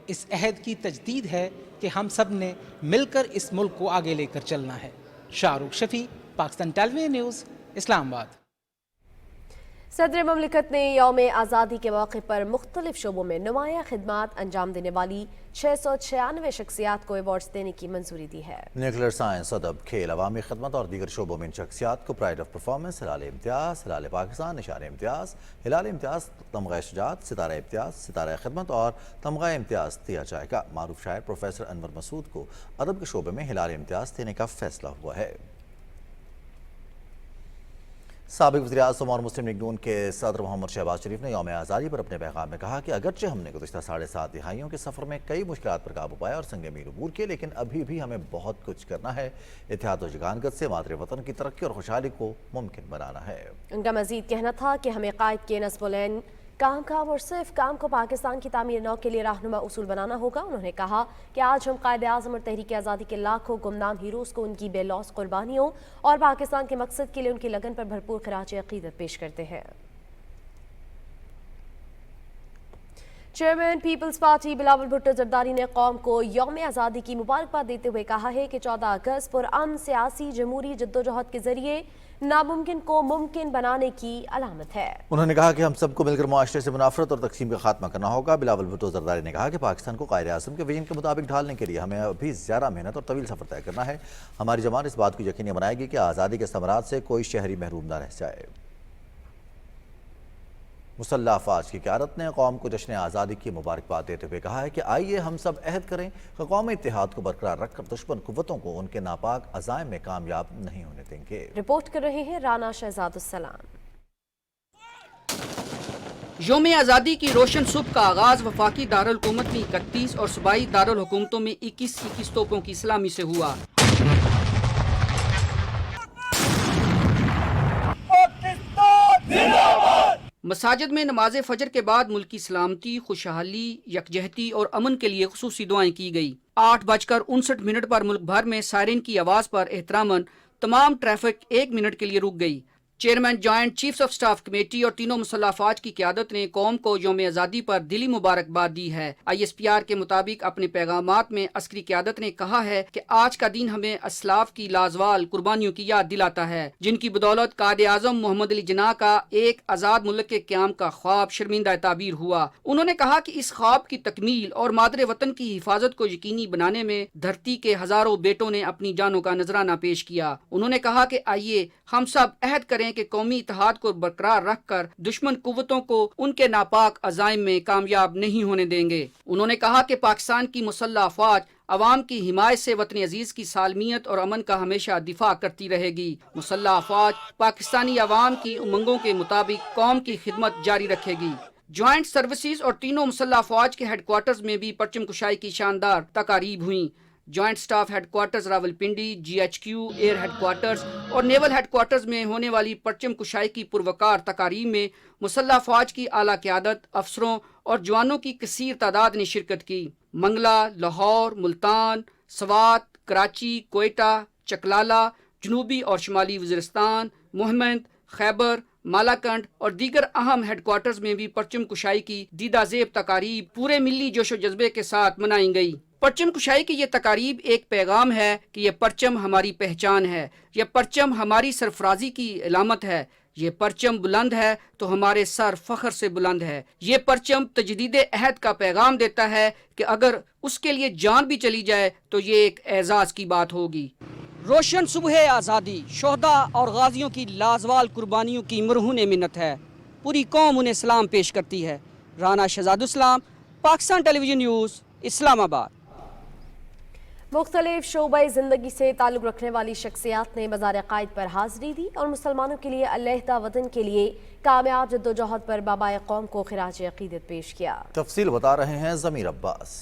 इस अहद की तजदीद है कि हम सब ने मिलकर इस मुल्क को आगे लेकर चलना है। Shahrukh Shafi, Pakistan television news, Islamabad. सदर ममलिकत ने यौम आज़ादी के मौके पर मुख्तलिफ शोबों में नुमाया खिदमात अंजाम देने वाली 696 शख्सियात को अवार्ड्स देने की मंजूरी दी है। न्यूक्लियर साइंस, अदब, खेल, अवामी खदमत और दीगर शोबों में इन शख्सियात को प्राइड ऑफ परफॉर्मेंस, हिलाल इम्तियाज़, हिलाल पाकिस्तान, निशान इम्तियाज़, हिलाल इम्तियाज़, तमगा शुजाअत, सितारा इम्तियाज़, सितारा खिदमत और तमगा इम्तियाज़ दिया जाएगा। मारूफ शायर प्रोफेसर अनवर मसूद को अदब के शोबे में हिलाल इम्तियाज़ देने का फैसला हुआ है। साबिक वज़ीर-ए-आज़म और मुस्लिम लीग नून के सदर मोहम्मद शहबाज शरीफ ने यौम आज़ादी पर अपने पैगाम में कहा कि अगरचे हमने गुज़िश्ता 7.5 दिहाइयों के सफ़र में कई मुश्किलात पर काबू पाया और संग मील अबूर किए, लेकिन अभी भी हमें बहुत कुछ करना है। इत्तेहाद और यगानगत से मादरे वतन की तरक्की और खुशहाली को मुमकिन बनाना है। उनका मज़ीद कहना था कि हमें कायद के नस्बुल काम और सिर्फ काम को पाकिस्तान की तामीर नौ के लिए रहनुमा उसूल बनाना होगा। उन्होंने कहा कि आज हम कायद आज़म और तहरीक आज़ादी के लाखों गुमनाम हीरोज़ को उनकी बेलौस कुर्बानियों और पाकिस्तान के मकसद के लिए उनकी लगन पर भरपूर खराज अक़ीदत पेश करते हैं। Chairman Peoples Party Bilawal Bhutto Zardari ने कौम को यौम आज़ादी की मुबारकबाद देते हुए कहा है कि 14 अगस्त पुरअमन सियासी जमहूरी जद्दोजहद के जरिए नामुमकिन को मुमकिन बनाने की अलामत है। उन्होंने कहा कि हम सबको मिलकर मुआशरे से मुनाफरत और तकसीम का खात्मा करना होगा। बिलावल भुट्टो जरदारी ने कहा कि पाकिस्तान को कायद आज़म के विजन के मुताबिक ढालने के लिए हमें अभी ज़्यादा मेहनत और तवील सफ़र तय करना है। हमारी जमात इस बात को यकीनी बनाएगी कि आज़ादी के समरात से कोई शहरी महरूम न रह जाए। मुसल्लह अफवाज की क़यादत ने कौम को जश्न आज़ादी की मुबारकबाद देते हुए कहा है कि आइए हम सब अहद करें कि कौमी इत्तेहाद को बरकरार रखकर दुश्मन कुव्वतों को उनके नापाक अज़ाइम में कामयाब नहीं होने देंगे। रिपोर्ट कर रहे हैं राना शहजादुस्सलाम। यौम आज़ादी की रोशन सुबह का आगाज वफाकी दारुल हुकूमत में 31 और सूबाई दारुल हुकूमतों में 21 तोपों की सलामी से हुआ। मसाजिद में नमाज फजर के बाद मुल्की सलामती, खुशहाली, यकजहती और अमन के लिए खुसूसी दुआएं की गई। 8:59 पर मुल्क भर में सायरन की आवाज़ पर एहतरामन तमाम ट्रैफिक 1 मिनट के लिए रुक गई। Chairman joint chiefs of staff committee और तीनों मुसल्लह अफवाज की क़यादत ने कौम को यौम आज़ादी पर दिली मुबारकबाद दी है। ISPR के मुताबिक अपने पैगामात में अस्करी क़यादत ने कहा है कि आज का दिन हमें असलाफ की लाजवाल कुर्बानियों की याद दिलाता है, जिनकी बदौलत कायद आज़म मोहम्मद अली जिन्ना का एक आज़ाद मुल्क के क़याम का ख्वाब शर्मिंदा ताबीर हुआ। उन्होंने कहा कि इस ख्वाब की तकमील और मादरे वतन की हिफाजत को यकीनी बनाने में धरती के हज़ारों बेटों ने अपनी जानों का नजराना पेश किया। उन्होंने कहा कि आइए हम सब अहद करें कि कौमी इत्तेहाद को बरकरार रखकर दुश्मन कुव्वतों को उनके नापाक अज़ाइम में कामयाब नहीं होने देंगे। उन्होंने कहा कि पाकिस्तान की मुसल्लह अफवाज अवाम की हिमायत से वतन अजीज की सालमियत और अमन का हमेशा दिफा करती रहेगी। मुसल्लह अफवाज पाकिस्तानी अवाम की उमंगों के मुताबिक कौम की खिदमत जारी रखेगी। ज्वाइंट सर्विसेज और तीनों मुसल्लह अफवाज के हेडक्वार्टर्स में भी परचम कुशाई की शानदार तकारीब हुई। Joint staff headquarters Rawalpindi, GHQ, air headquarters और नेवल हेडक्वार्टर्स में होने वाली परचम कुशाई की पुरवकार तकारीब में मुसल्लह अफवाज की आला क़यादत, अफसरों और जवानों की कसीर तादाद ने शिरकत की। मंगला, लाहौर, मुल्तान, सवात, कराची, कोयटा, चकलाला, जनूबी और शुमाली वज़ीरिस्तान, मुहम्मद, खैबर, मालाकंड और दीगर अहम हेडक्वार्टर्स में भी परचम कुशाई की दीदा ज़ेब तकारीब पूरे मिली जोशो जज्बे के साथ मनाई गई। परचम कुशाई की ये तकारीब एक पैगाम है कि ये परचम हमारी पहचान है, ये परचम हमारी सरफराजी की इलामत है, ये परचम बुलंद है तो हमारे सर फख्र से बुलंद है, ये परचम तजदीद अहद का पैगाम देता है कि अगर उसके लिए जान भी चली जाए तो ये एक एजाज़ की बात होगी। रोशन सुबह आज़ादी, शोहदा और गाजियों की लाजवाल कुर्बानियों की मरहून मिन्नत है। पूरी कौम उन्हें सलाम पेश करती है। Rana Shahzadulislam, Pakistan television news, Islamabad. मुख्तलिफ शोबे ज़िंदगी से ताल्लुक़ रखने वाली शख्सियात ने मज़ार क़ायद पर हाज़री दी और मुसलमानों के लिए अलहदा वतन के लिए कामयाब जद्दोजहद पर बाबाए कौम को खिराज अक़ीदत पेश किया। तफसील बता रहे हैं ज़मीर अब्बास।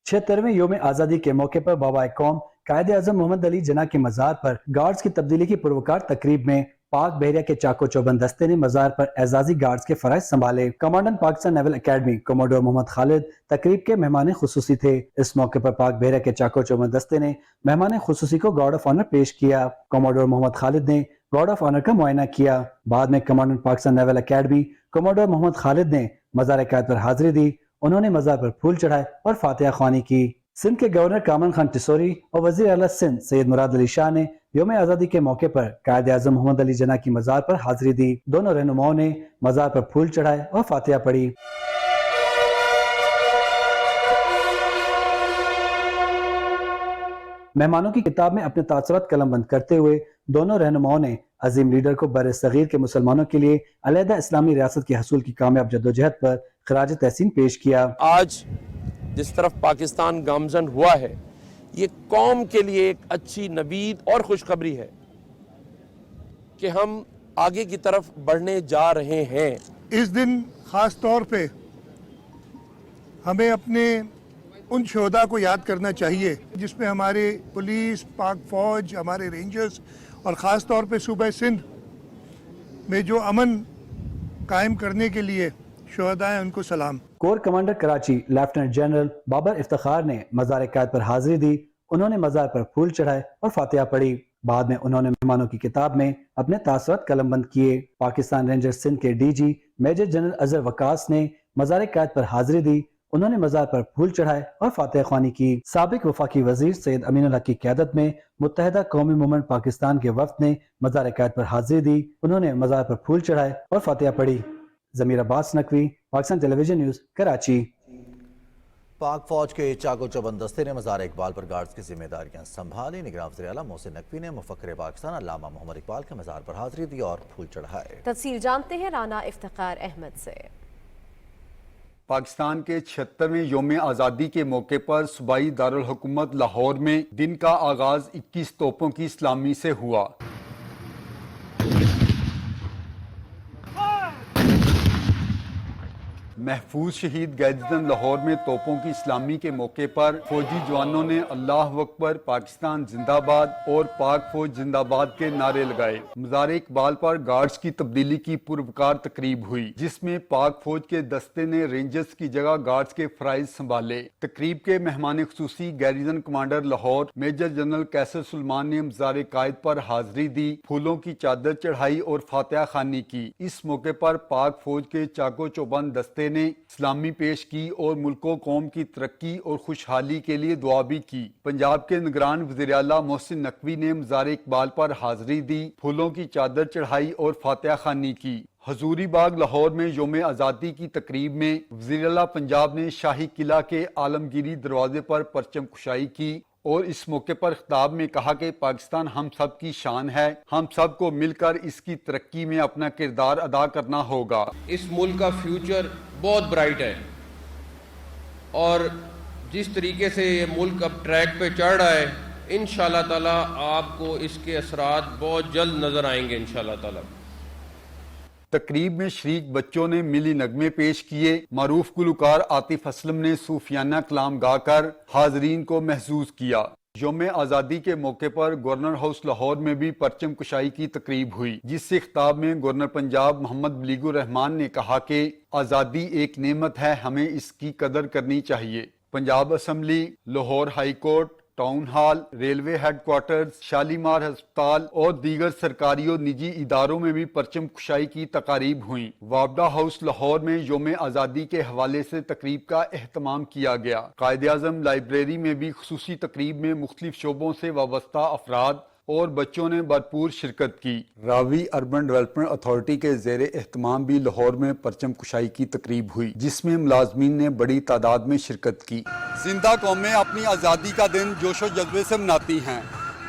76वें योम आज़ादी के मौके पर बाबा कौम कायदे आज़म मोहम्मद अली जिन्ना के मज़ार पर गार्ड्स की तब्दीली की पुरवकार तकरीब में पाक बहरिया के चाको चौबंद दस्ते ने मज़ार पर एजाजी गार्ड्स के फराइज संभाले। Commandant Pakistan naval academy commodore Mohammad Khalid तकरीब के मेहमान खुसूसी थे। इस मौके पर पाक बहरिया के चाको चौबंद दस्ते ने मेहमान खुसूसी को गार्ड ऑफ ऑनर पेश किया। कमोडोर मोहम्मद खालिद ने गार्ड ऑफ ऑनर का मुआयना किया। बाद में commandant Pakistan naval academy commodore Mohammad Khalid ने मज़ार क़ायद पर हाजिरी दी। उन्होंने मज़ार पर फूल चढ़ाए और फातिहा ख्वानी की। सिंध के गवर्नर कामरान खान टिसोरी और वज़ीर आला सिंध सैयद मुराद अली शाह ने योम आज़ादी के मौके पर कायदे आज़म मोहम्मद अली जिन्ना की मज़ार पर हाजिरी दी। दोनों रहनुमाओं ने मज़ार पर फूल चढ़ाए और फातिहा पढ़ी। मेहमानों की किताब में अपने तासुरात कलमबंद करते हुए दोनों रहनुमाओं ने अजीम लीडर को बर सगीर के मुसलमानों के लिए अलहदा इस्लामी रियासत के हसूल की कामयाब जद्दोजहद पर खिराज तहसीन पेश किया। आज जिस तरफ पाकिस्तान गामजन हुआ है, ये कौम के लिए एक अच्छी नवीद और खुशखबरी है कि हम आगे की तरफ बढ़ने जा रहे हैं। इस दिन खास तौर पे हमें अपने उन शोहदा को याद करना चाहिए जिसमें हमारे पुलिस, पाक फौज, हमारे रेंजर्स और ख़ास तौर पे सूबा सिंध में जो अमन कायम करने के लिए शोहदा हैं, उनको सलाम। Corps commander Karachi lieutenant general Babar Iftikhar ने मज़ार क़ायद पर हाजिरी दी। उन्होंने मज़ार पर फूल चढ़ाए और फातिहा पढ़ी। बाद में उन्होंने मेहमानों की किताब में अपने तासुरात कलमबंद किए। पाकिस्तान रेंजर्स सिंध के DG major general Azhar Waqas ने मज़ार क़ायद पर हाजिरी दी। उन्होंने मज़ार पर फूल चढ़ाए और फातिहा ख्वानी की। साबिक वफाकी वजीर सैयद अमीनुल हक की क़यादत में मुत्तहिदा कौमी मूवमेंट पाकिस्तान के वफ़द ने मज़ार क़ायद पर हाजिरी दी। उन्होंने मज़ार पर फूल चढ़ाए और फातिहा पढ़ी। ज़मीर अब्बास नकवी, पाकिस्तान टेलीविजन न्यूज़, कराची। पाक फौज के चाको चौबंद दस्ते ने मज़ार इकबाल पर गार्ड्स की जिम्मेदारियां संभाली। निगरान वज़ीर आला मोहसिन नकवी ने मुफक्किर पाकिस्तान अल्लामा मोहम्मद इकबाल के मज़ार पर हाजिरी दी और फूल चढ़ाए। तफसील जानते हैं राना इफ्तिखार अहमद से। पाकिस्तान के 76वें योम आज़ादी के मौके पर सूबाई दारुल हुकूमत लाहौर में दिन का आगाज 21 तोपों की सलामी से हुआ। महफूज शहीद गैदन लाहौर में तोपों की इस्लामी के मौके पर फौजी जवानों ने अल्लाह अकबर, पाकिस्तान जिंदाबाद और पाक फौज जिंदाबाद के नारे लगाए। मज़ार इकबाल पर गार्ड्स की तब्दीली की पुरवकार तकरीब हुई, जिसमें पाक फौज के दस्ते ने रेंजर्स की जगह गार्ड्स के फराइज संभाले। तकरीब के मेहमान खुसूसी garrison commander Lahore major general Qaiser Suleman ने मज़ार क़ायद पर हाजिरी दी, फूलों की चादर चढ़ाई और फातिहा खानी की। इस मौके पर पाक फौज के चाको चौबंद दस्ते ने इस्लामी पेश की और मुल्को कौम की तरक्की और खुशहाली के लिए दुआ भी की। पंजाब के निगरान वज़ीर आला मोहसिन नकवी ने मज़ार इकबाल पर हाजिरी दी, फूलों की चादर चढ़ाई और फातिहा खानी की। हजूरी बाग लाहौर में योम आज़ादी की तकरीब में वज़ीर आला पंजाब ने शाही किला के आलमगीरी दरवाजे पर परचम कुशाई की और इस मौके पर खिताब में कहा कि पाकिस्तान हम सब की शान है, हम सब को मिलकर इसकी तरक्की में अपना किरदार अदा करना होगा। इस मुल्क का फ्यूचर बहुत ब्राइट है और जिस तरीके से ये मुल्क अब ट्रैक पे चढ़ रहा है, इंशाअल्लाह ताला आपको इसके असरात बहुत जल्द नजर आएंगे इंशाअल्लाह ताला। तकरीब में शरीक बच्चों ने मिली नगमे पेश किए। मारूफ गुलकार आतिफ असलम ने सूफियाना कलाम गाकर हाजरीन को महसूस किया। योम आज़ादी के मौके पर गवर्नर हाउस लाहौर में भी परचम कुशाई की तकरीब हुई, जिससे खिताब में गवर्नर पंजाब मोहम्मद बलीगुर रहमान ने कहा कि आज़ादी एक नेमत है, हमें इसकी कदर करनी चाहिए। Punjab assembly, Lahore high court, town hall, railway headquarters, Shalimar अस्पताल और दीगर सरकारी और निजी इदारों में भी परचम कुशाई की तकारीब हुई। वापडा हाउस लाहौर में योम आज़ादी के हवाले से तकरीब का एहतमाम किया गया। कायद-ए-आज़म लाइब्रेरी में भी खुसूसी तकरीब में मुख्तलिफ शोबों से वाबस्ता अफराद और बच्चों ने भरपूर शिरकत की। रावी अर्बन डेवलपमेंट अथॉरिटी के ज़ेर एहतमाम भी लाहौर में परचम कुशाई की तकरीब हुई, जिसमें मुलाजमीन ने बड़ी तादाद में शिरकत की। जिंदा कौमें अपनी आज़ादी का दिन जोशो जज्बे से मनाती हैं।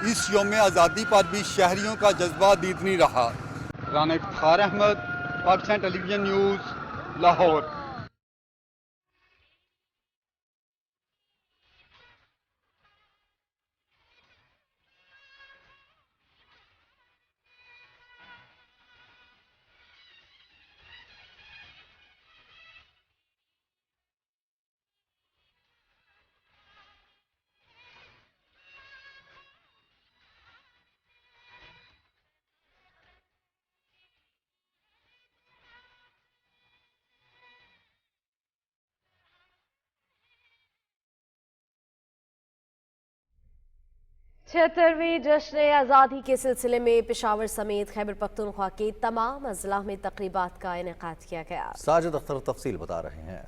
इस योम आज़ादी पर भी शहरियों का जज्बा दीदनी रहा। Rana Iftikhar Ahmed, Pakistan television news, Lahore. छिहत्तरवीं जश्न आज़ादी के सिलसिले में पेशावर समेत खैबर पख्तूनख्वा के तमाम अजला में तकरीबात का इनेकाद किया गया। साजिद अख्तर तफसील बता रहे हैं।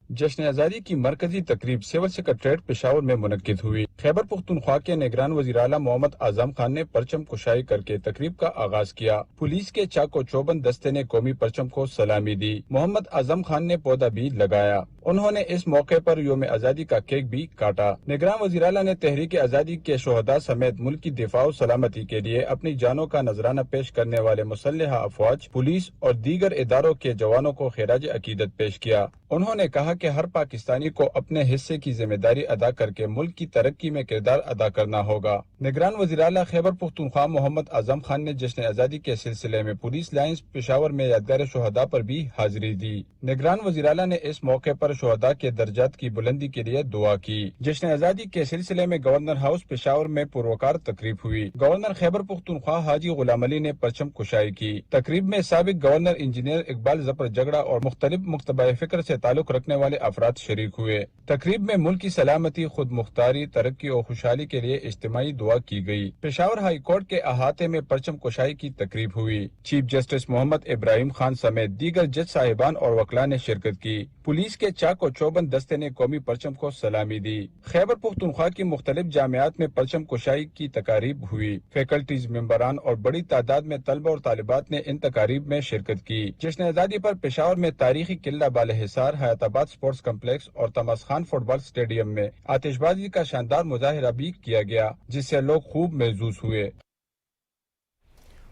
जश्न आज़ादी की मरकजी तकरीब सिविल सेक्रेटरीट पेशावर में मुनक्किद हुई। खैबर पख्तूनख्वा के निगरान वज़ीर आला मोहम्मद आजम खान ने परचम कुशाई करके तकरीब का आगाज किया। पुलिस के चाको चौबंद दस्ते ने कौमी परचम को सलामी दी। मोहम्मद आजम खान ने पौधा भी लगाया। उन्होंने इस मौके पर योम आज़ादी का केक भी काटा। निगरान वज़ीर आला ने तहरीक आज़ादी के शोहदा समेत मुल्क की दिफा और सलामती के लिए अपनी जानों का नजराना पेश करने वाले मुसल्लह अफवाज, पुलिस और दीगर इदारों के जवानों को खिराज अकीदत पेश किया। उन्होंने कहा कि हर पाकिस्तानी को अपने हिस्से की जिम्मेदारी अदा करके मुल्क की तरक्की में किरदार अदा करना होगा। निगरान वज़ीर आला खैबर पख्तूनख्वा मोहम्मद आजम खान ने जश्न आज़ादी के सिलसिले में पुलिस लाइन्स पेशावर में यादगार शोहदा पर भी हाजिरी दी। निगरान वज़ीर आला ने इस मौके पर शोहदा के दर्जात की बुलंदी के लिए दुआ की। जश्न आज़ादी के सिलसिले में गवर्नर हाउस पेशावर में पुरवकार तकरीब हुई। गवर्नर खैबर पख्तूनख्वा हाजी गुलाम अली ने परचम कुशाई की। तकरीब में साबिक गवर्नर इंजीनियर इकबाल जफर जगड़ा और मुख्तलिफ मुक्तबा फिक्र से ताल्लुक रखने वाले अफराद शरीक हुए। तकरीब में मुल्क की सलामती, खुद मुख्तारी, तरक्की और खुशहाली के लिए इज्तिमाई दुआ की गई। पेशावर हाई कोर्ट के अहाते में परचम कुशाई की तकरीब हुई। चीफ जस्टिस मोहम्मद इब्राहिम खान समेत दीगर जज साहिबान और वकला ने शिरकत की। पुलिस के चाको चौबंद दस्ते ने कौमी परचम को सलामी दी। खैबर पख्तूनख्वा की मुख्तलिफ जामियात में परचम कुशाई की तकारीब हुई। फैकल्टीज, मेंबरान और बड़ी तादाद में तलबा और तालिबात ने इन तकारीब में शिरकत की। जश्न आज़ादी पर पेशावर में तारीखी किला बालहिसार, हयाताबाद स्पोर्ट्स कम्प्लेक्स और तमस खान फुटबॉल स्टेडियम में आतिशबाजी का शानदार मुजाहिरा भी किया गया, जिससे लोग खूब महजूज हुए।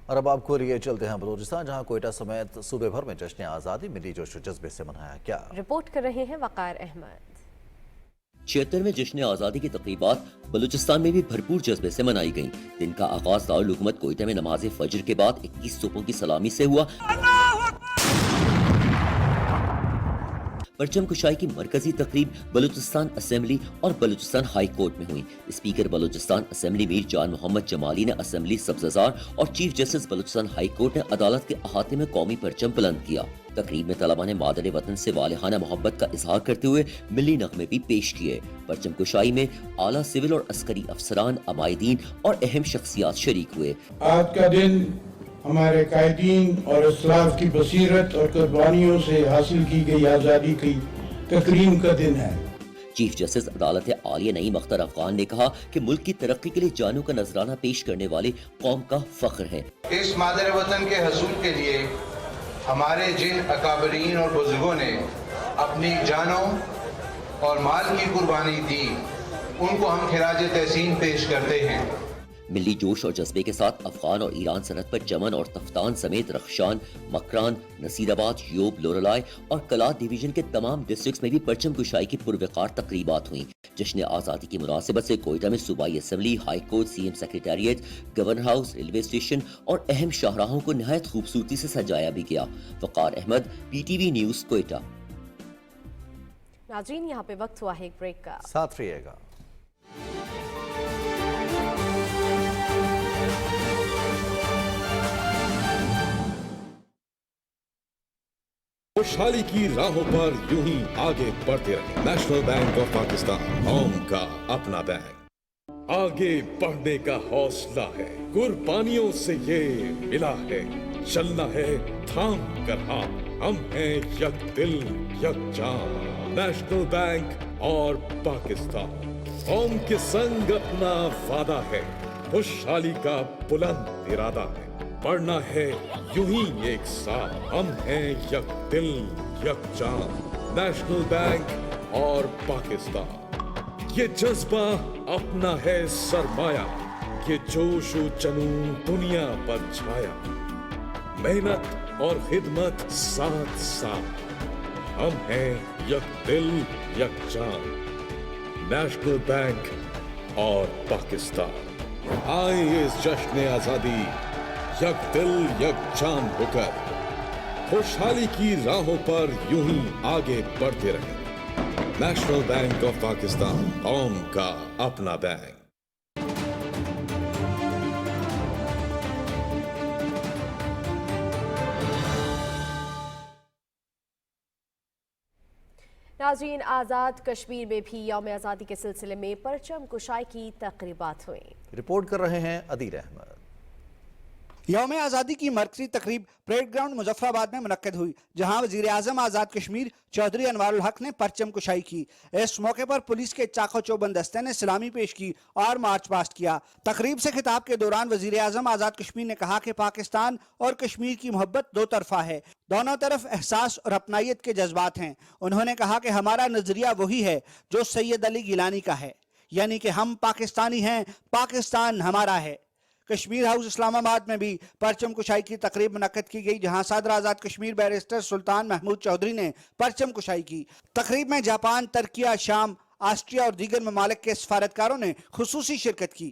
और अब आपको लिए चलते हैं बलूचिस्तान, जहां कोयटा समेत सूबे भर में जश्न आज़ादी मिली जोश व जज्बे से मनाया गया। रिपोर्ट कर रहे हैं वकार अहमद। 76वें जश्न आज़ादी की तकरीबात बलूचिस्तान में भी भरपूर जज्बे से मनाई गईं। दिन का आगाज दारुल हुकूमत कोयटा में नमाज फजर के बाद 21 तोपों की सलामी से हुआ। परचम कुशाई की मरकजी तकरीब बलूचिस्तान असेंबली और बलूचिस्तान हाई कोर्ट में हुई। स्पीकर बलूचिस्तान असेंबली मीर जान मोहम्मद जमाली ने असेंबली सब्ज़जार और chief justice Balochistan high court ने अदालत के अहाते में कौमी परचम बुलंद किया। तकरीब में तलबा ने मादर वतन से वालिहाना मोहब्बत का इजहार करते हुए मिली नगमे भी पेश किए। परचम कुशाई में आला सिविल और अस्करी अफसरान, अमायदीन और अहम शख्सियात शरीक हुए। आज का दिन हमारे कायदीन और असलाफ की बसीरत और कुर्बानियों से हासिल की गई आज़ादी की तकरीम का दिन है। चीफ जस्टिस अदालत आलिया नईम अख्तर अफगान ने कहा कि मुल्क की तरक्की के लिए जानों का नजराना पेश करने वाले कौम का फख्र है। इस मादर वतन के हसूल के लिए हमारे जिन अकाबरीन और बुजुर्गों ने अपनी जानों और माल की कुर्बानी दी, उनको हम खिराज तहसीन पेश करते हैं। मिली जोश और जज्बे के साथ अफगान और ईरान सरहद पर चमन और तफ्तान समेत रखशान, मकरान, नसीराबाद, योब, लोरलाई और कलात डिवीजन के तमाम डिस्ट्रिक्ट्स में भी परचम कुशाई की पुरवकार तकरीबात हुई। जश्न आज़ादी की मुनासिबत से कोयटा में सूबाई assembly, high court, CM secretariat, governor house, railway station और अहम शाहराहों को नहायत खूबसूरती से सजाया भी गया। वकार अहमद, PTV न्यूज़, कोयटा। नाज़रीन, यहाँ पे वक्त हुआ है एक ब्रेक का, साथ रहिएगा। खुशहाली की राहों पर यूं ही आगे बढ़ते रहे। नेशनल बैंक ऑफ पाकिस्तान, कौम का अपना बैंक। आगे बढ़ने का हौसला है, कुर्बानियों से ये मिला है। चलना है थाम कर हाथ, हम हैं यक दिल यक जान। नेशनल बैंक और पाकिस्तान, कौम के संग अपना वादा है। खुशहाली का बुलंद इरादा है, बढ़ना है यूं ही एक साथ। हम हैं यक दिल यक जान। नेशनल बैंक और पाकिस्तान, ये जज्बा अपना है सरमाया, ये जोश व जुनून दुनिया पर छाया। मेहनत और खिदमत साथ साथ, हम हैं यक दिल यक जान। नेशनल बैंक और पाकिस्तान, आए इस जश्न आजादी यक दिल यक जान होकर, खुशहाली की राहों पर यूं ही आगे बढ़ते रहे। नेशनल बैंक ऑफ पाकिस्तान, कौम का अपना बैंक। नाज़रीन, आज़ाद कश्मीर में भी यौम आज़ादी के सिलसिले में परचम कुशाई की तकरीबात हुई। रिपोर्ट कर रहे हैं अदील अहमद। यौम आज़ादी की मरकज़ी तकरीब परेड ग्राउंड मुजफ्फराबाद में मुनक्कद हुई, जहां वज़ीर आज़म आज़ाद कश्मीर चौधरी अनवारुल हक ने परचम कुशाई की। इस मौके पर पुलिस के चाको चौबंद दस्ते ने सलामी पेश की और मार्च पास्ट किया। तकरीब से खिताब के दौरान वज़ीर आज़म आज़ाद कश्मीर ने कहा कि पाकिस्तान और कश्मीर की मोहब्बत दो तरफा है, दोनों तरफ एहसास और अपनायत के जज्बात हैं। उन्होंने कहा कि हमारा नजरिया वही है जो सैयद अली गिलानी का है, यानी कि हम पाकिस्तानी हैं, पाकिस्तान हमारा है। कश्मीर हाउस इस्लामाबाद में भी परचम कुशाई की तकरीब मुनक्कद की गई, जहां सदर आज़ाद कश्मीर बैरिस्टर सुल्तान महमूद चौधरी ने परचम कुशाई की। तकरीब में जापान, तुर्किया, शाम, ऑस्ट्रिया और दीगर ममालिक के सफारतकारों ने खुसूसी शिरकत की।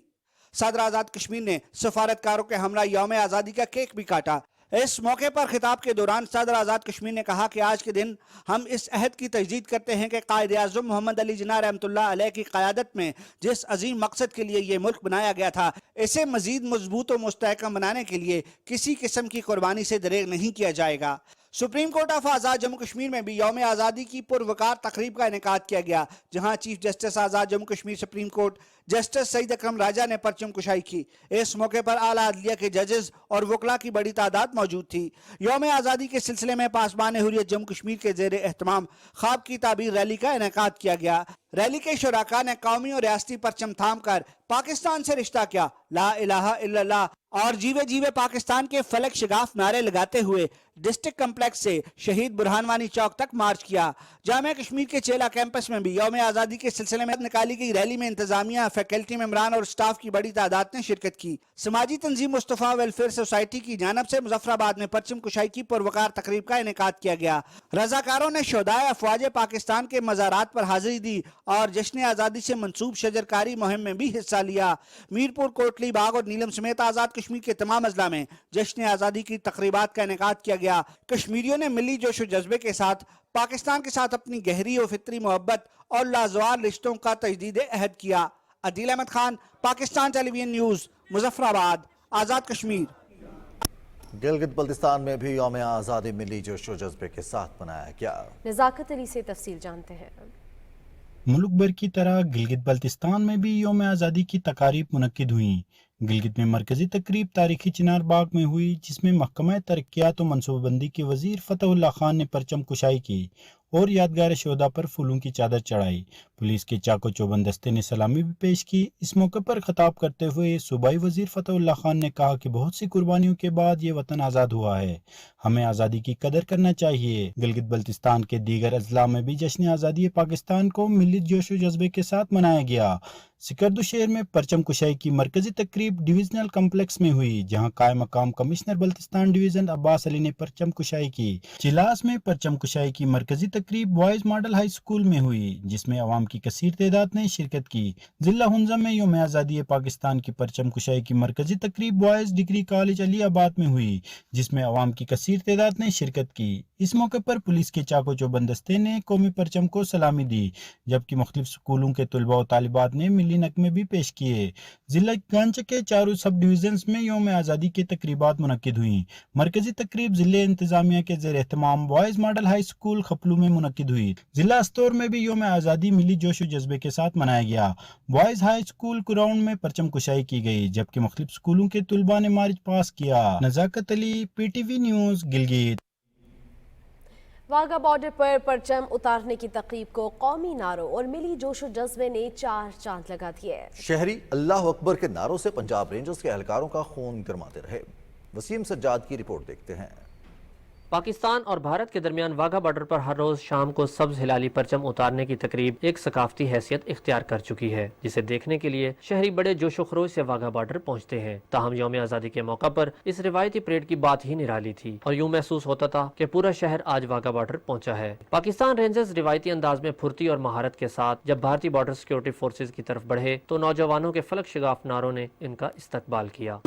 सदर आज़ाद कश्मीर ने सफारतकारों के हमरा यौम आज़ादी का केक भी काटा। इस मौके पर खिताब के दौरान सदर आज़ाद कश्मीर ने कहा कि आज के दिन हम इस अहद की तजदीद करते हैं कि कायद आज़म मोहम्मद अली जिन्ना रहमतुल्लाह अलैह की क़यादत में जिस अजीम मकसद के लिए ये मुल्क बनाया गया था, इसे मजीद मजबूत और मुस्तहकम बनाने के लिए किसी किस्म की कुर्बानी से दरेग नहीं किया जाएगा। सुप्रीम कोर्ट ऑफ आज़ाद जम्मू कश्मीर में भी यौम आज़ादी की पुरवकार तकरीब का इनेकाद किया गया, जहां chief justice Azad Jammu Kashmir supreme court justice Saeed Akram Raja ने परचम कुशाई की। इस मौके पर आला अदलिया के जजेस और वकला की बड़ी तादाद मौजूद थी। यौम आज़ादी के सिलसिले में पासबान हुर्रियत जम्मू कश्मीर के जेर एहतमाम ख्वाब की ताबीर रैली का इनेकाद किया गया। रैली के शुराका ने कौमी और रियासती परचम थाम कर पाकिस्तान से रिश्ता किया, ला इलाहा इल्लल्लाह और जीवे जीवे पाकिस्तान के फलक शगाफ नारे लगाते हुए डिस्ट्रिक्ट कम्प्लेक्स से शहीद बुरहान वानी चौक तक मार्च किया। जामिया कश्मीर के चेला कैंपस में भी यौम आज़ादी के सिलसिले में निकाली गई रैली में इंतजामिया, फैकल्टी मेंबरान और स्टाफ की बड़ी तादाद ने शिरकत की। समाजी तंजीम मुस्तफ़ा वेलफेयर सोसाइटी की जानब से मुजफ्फराबाद में परचम कुशाई की पुरवकार तकरीब का इनेकाद किया गया। रजाकारों ने शोदाए अफवाज पाकिस्तान के मज़ारात पर हाजिरी दी और जश्न आज़ादी से मंसूब शजरकारी मुहिम में भी हिस्सा लिया। मीरपुर, कोटली बाग और नीलम समेत आज़ाद कश्मीर के तमाम अजला में जश्न आज़ादी की तकरीबात का इनेकाद किया गया। कश्मीरियों ने मिली जोश व जज्बे के साथ पाकिस्तान के साथ अपनी गहरी और फितरी मोहब्बत और लाजवाब रिश्तों का तजदीद अहद किया। Adeel Ahmad Khan, Pakistan television news, Muzaffarabad, Azad Kashmir. गिलगित बल्तिस्तान में भी यौम आज़ादी मिली जोश व जज्बे के साथ मनाया गया। नज़ाकत अली से तफसील जानते हैं। मुल्क भर की तरह गिलगित बल्तिस्तान में भी यौम आज़ादी की तकारीब मुनक्किद हुई। गिलगित में मरकजी तकरीब तारीखी चिनार बाग में हुई, जिसमें महकमा तरक्यात और मनसूबाबंदी के वजीर फतहुल्लाह खान ने परचम कुशाई की और यादगार शोदा पर फूलों की चादर चढ़ाई। पुलिस के चाको चौबंद दस्ते ने सलामी भी पेश की। इस मौके पर खिताब करते हुए सूबाई वजीर फतहुल्लाह खान ने कहा कि बहुत सी कुर्बानियों के बाद ये वतन आज़ाद हुआ है, हमें आज़ादी की कदर करना चाहिए। गिलगित बल्तिस्तान के दीगर अजला में भी जश्न आज़ादी पाकिस्तान को मिली जोश व जज्बे के साथ मनाया गया। सिकरदू शहर में परचम कुशाई की मरकजी तकरीब डिविजनल कम्प्लेक्स में हुई, जहां कायम मकाम कमिश्नर बल्तिस्तान डिवीजन अब्बास अली ने परचम कुशाई की। चिलास में परचम कुशाई की मरकजी तकरीब बॉयज मॉडल हाई स्कूल में हुई, जिसमें अवाम की कसीर तादाद ने शिरकत की। जिला हुंजा में यौम आज़ादी पाकिस्तान की परचम कुशाई की मरकजी तकरीब बॉयज डिग्री कॉलेज अलीआबाद में हुई, जिसमें अवाम की कसीर तादाद ने शिरकत की। इस मौके पर पुलिस के चाको चौबंद दस्ते ने कौमी परचम को सलामी दी, जबकि मुख्तलिफ स्कूलों के तलबा और तालिबात ने मिली तफसीली नकमे भी पेश किए। जिला गंज के चारों सब डिवीजन में यौम आज़ादी की तकरीबात मुनक्किद हुई। मरकजी तकरीब जिले इंतजामिया के ज़ेर एहतमाम बॉयज़ मॉडल हाई स्कूल खपलू में मुनक्किद हुई। जिला अस्तौर में भी यौम आज़ादी मिली जोश व जज्बे के साथ मनाया गया। बॉयज़ हाई स्कूल ग्राउंड में परचम कुशाई की गई, जबकि मुख्तलिफ स्कूलों के तुलबा ने मार्च पास किया। Nazakat Ali, PTV news, Gilgit. Wagah border पर परचम उतारने की तकरीब को कौमी नारों और मिली जोश व जज्बे ने चार चांद लगा दिए। शहरी अल्लाह अकबर के नारों से पंजाब रेंजर्स के एहलकारों का खून गरमाते रहे। वसीम सज्जाद की रिपोर्ट देखते हैं। पाकिस्तान और भारत के दरमियान वाघा बॉर्डर पर हर रोज शाम को सब्ज हिलाली परचम उतारने की तकरीब एक सकाफती हैसियत इख्तियार कर चुकी है, जिसे देखने के लिए शहरी बड़े जोशो खरोश से वाघा बॉर्डर पहुंचते हैं। ताहम यौम आज़ादी के मौका पर इस रिवायती परेड की बात ही निराली थी और यूं महसूस होता था कि पूरा शहर आज वाघा बॉर्डर पहुंचा है। पाकिस्तान रेंजर्स रिवायती अंदाज में फुर्ती और महारत के साथ जब भारतीय बॉर्डर सिक्योरिटी फोर्सेज की तरफ बढ़े तो नौजवानों के फलक शिगाफ नारों ने इनका इस्तकबाल किया।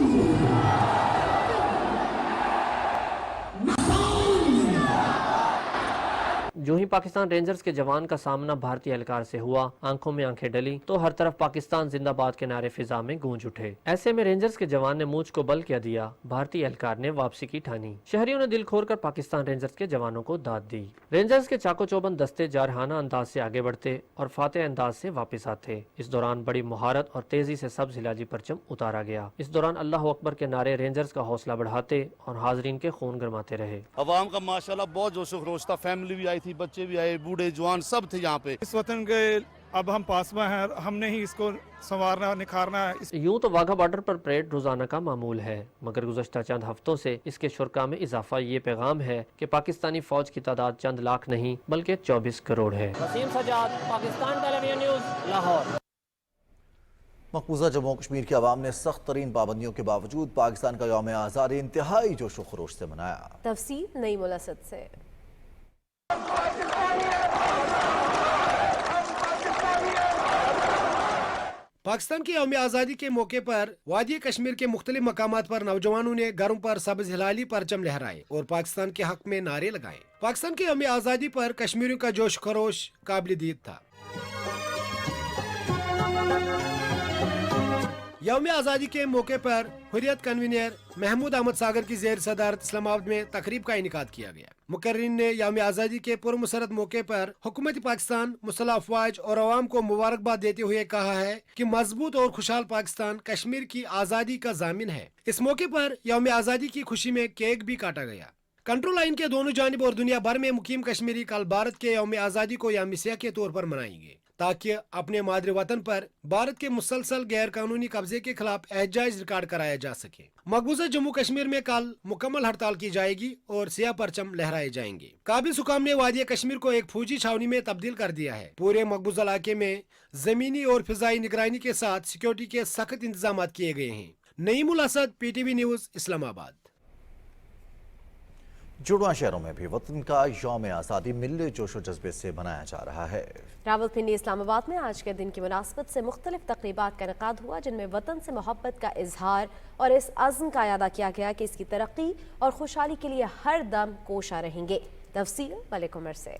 जो ही पाकिस्तान रेंजर्स के जवान का सामना भारतीय एहलकार से हुआ, आंखों में आंखें डली तो हर तरफ पाकिस्तान जिंदाबाद के नारे फिजा में गूंज उठे। ऐसे में रेंजर्स के जवान ने मूंछ को बल क्या दिया, भारतीय एहलकार ने वापसी की ठानी। शहरियों ने दिल खोलकर पाकिस्तान रेंजर्स के जवानों को दाद दी। रेंजर्स के चाको चौबंद दस्ते जारहाना अंदाज से आगे बढ़ते और फातेह अंदाज से वापस आते। इस दौरान बड़ी महारत और तेजी से सब्ज हिलाली परचम उतारा गया। इस दौरान अल्लाह अकबर के नारे रेंजर्स का हौसला बढ़ाते और हाजरीन के खून गरमाते रहे। अवाम का माशाल्लाह बहुत जोश खरोश था, फैमिली भी आई थी, बच्चे भी आए, बूढ़े जवान सब थे यहाँ पे। इस वतन के अब हम पास में हैं, हमने ही इसको संवारना निखारना है। यूं तो वाघा बॉर्डर पर परेड रोजाना का मामूल है, मगर गुज़श्ता चंद हफ्तों से इसके शुरा में इजाफा ये पैगाम है कि पाकिस्तानी फौज की तादाद चंद लाख नहीं बल्कि 24 करोड़ है। Waseem Sajjad, Pakistan television news, Lahore. मकबूजा जम्मू कश्मीर की आवाम ने सख्त तरीन पाबंदियों के बावजूद पाकिस्तान का यौम आज़ादी इंतहाई जोशो खरोश से मनाया। तफसील नई मुलासत से। पाकिस्तान की यौम आज़ादी के मौके पर वादी कश्मीर के मुख्तलिफ मकामात पर नौजवानों ने घरों पर सब्ज हिलाली परचम लहराए और पाकिस्तान के हक में नारे लगाए। पाकिस्तान की यौम आज़ादी पर कश्मीरियों का जोश खरोश काबिल दीद था। यौम आज़ादी के मौके पर हुर्रियत कन्वीनर महमूद अहमद सागर की ज़ेर सदारत इस्लामाबाद में तकरीब का इनेकाद किया गया। मुकर्रिन ने यौम आज़ादी के पुरमसरत मौके पर हुकूमत पाकिस्तान, मुसल्लह अफवाज और अवाम को मुबारकबाद देते हुए कहा है कि मजबूत और खुशहाल पाकिस्तान कश्मीर की आज़ादी का जामिन है। इस मौके पर यौम आज़ादी की खुशी में केक भी काटा गया। कंट्रोल लाइन के दोनों जानिब और दुनिया भर में मुकीम कश्मीरी कल भारत के यौम आज़ादी को यामिसिया के तौर पर मनाएंगे ताकि अपने मादरे वतन पर भारत के मुसलसल गैर कानूनी कब्जे के खिलाफ एहतजाज रिकॉर्ड कराया जा सके। मकबूजा जम्मू कश्मीर में कल मुकम्मल हड़ताल की जाएगी और सियाह परचम लहराए जाएंगे। काबिल सुकाम ने वादी कश्मीर को एक फौजी छावनी में तब्दील कर दिया है। पूरे मकबूजा इलाके में जमीनी और फिजाई निगरानी के साथ सिक्योरिटी के सख्त इंतजाम किए गए हैं। Naimul Asad, PTV news, Islamabad. जुड़वा शहरों में भी वतन का यौम आज़ादी मिले जोशो जज्बे से मनाया जा रहा है। रावलपिंडी इस्लामाबाद में आज के दिन की मुनासबत से मुख्तलिफ तकरीबात का इनेकाद हुआ, जिनमें वतन से मोहब्बत का इजहार और इस अज़्म का अदा किया गया कि इसकी तरक्की और खुशहाली के लिए हर दम कोशा रहेंगे। तफसील मलिक उमर से।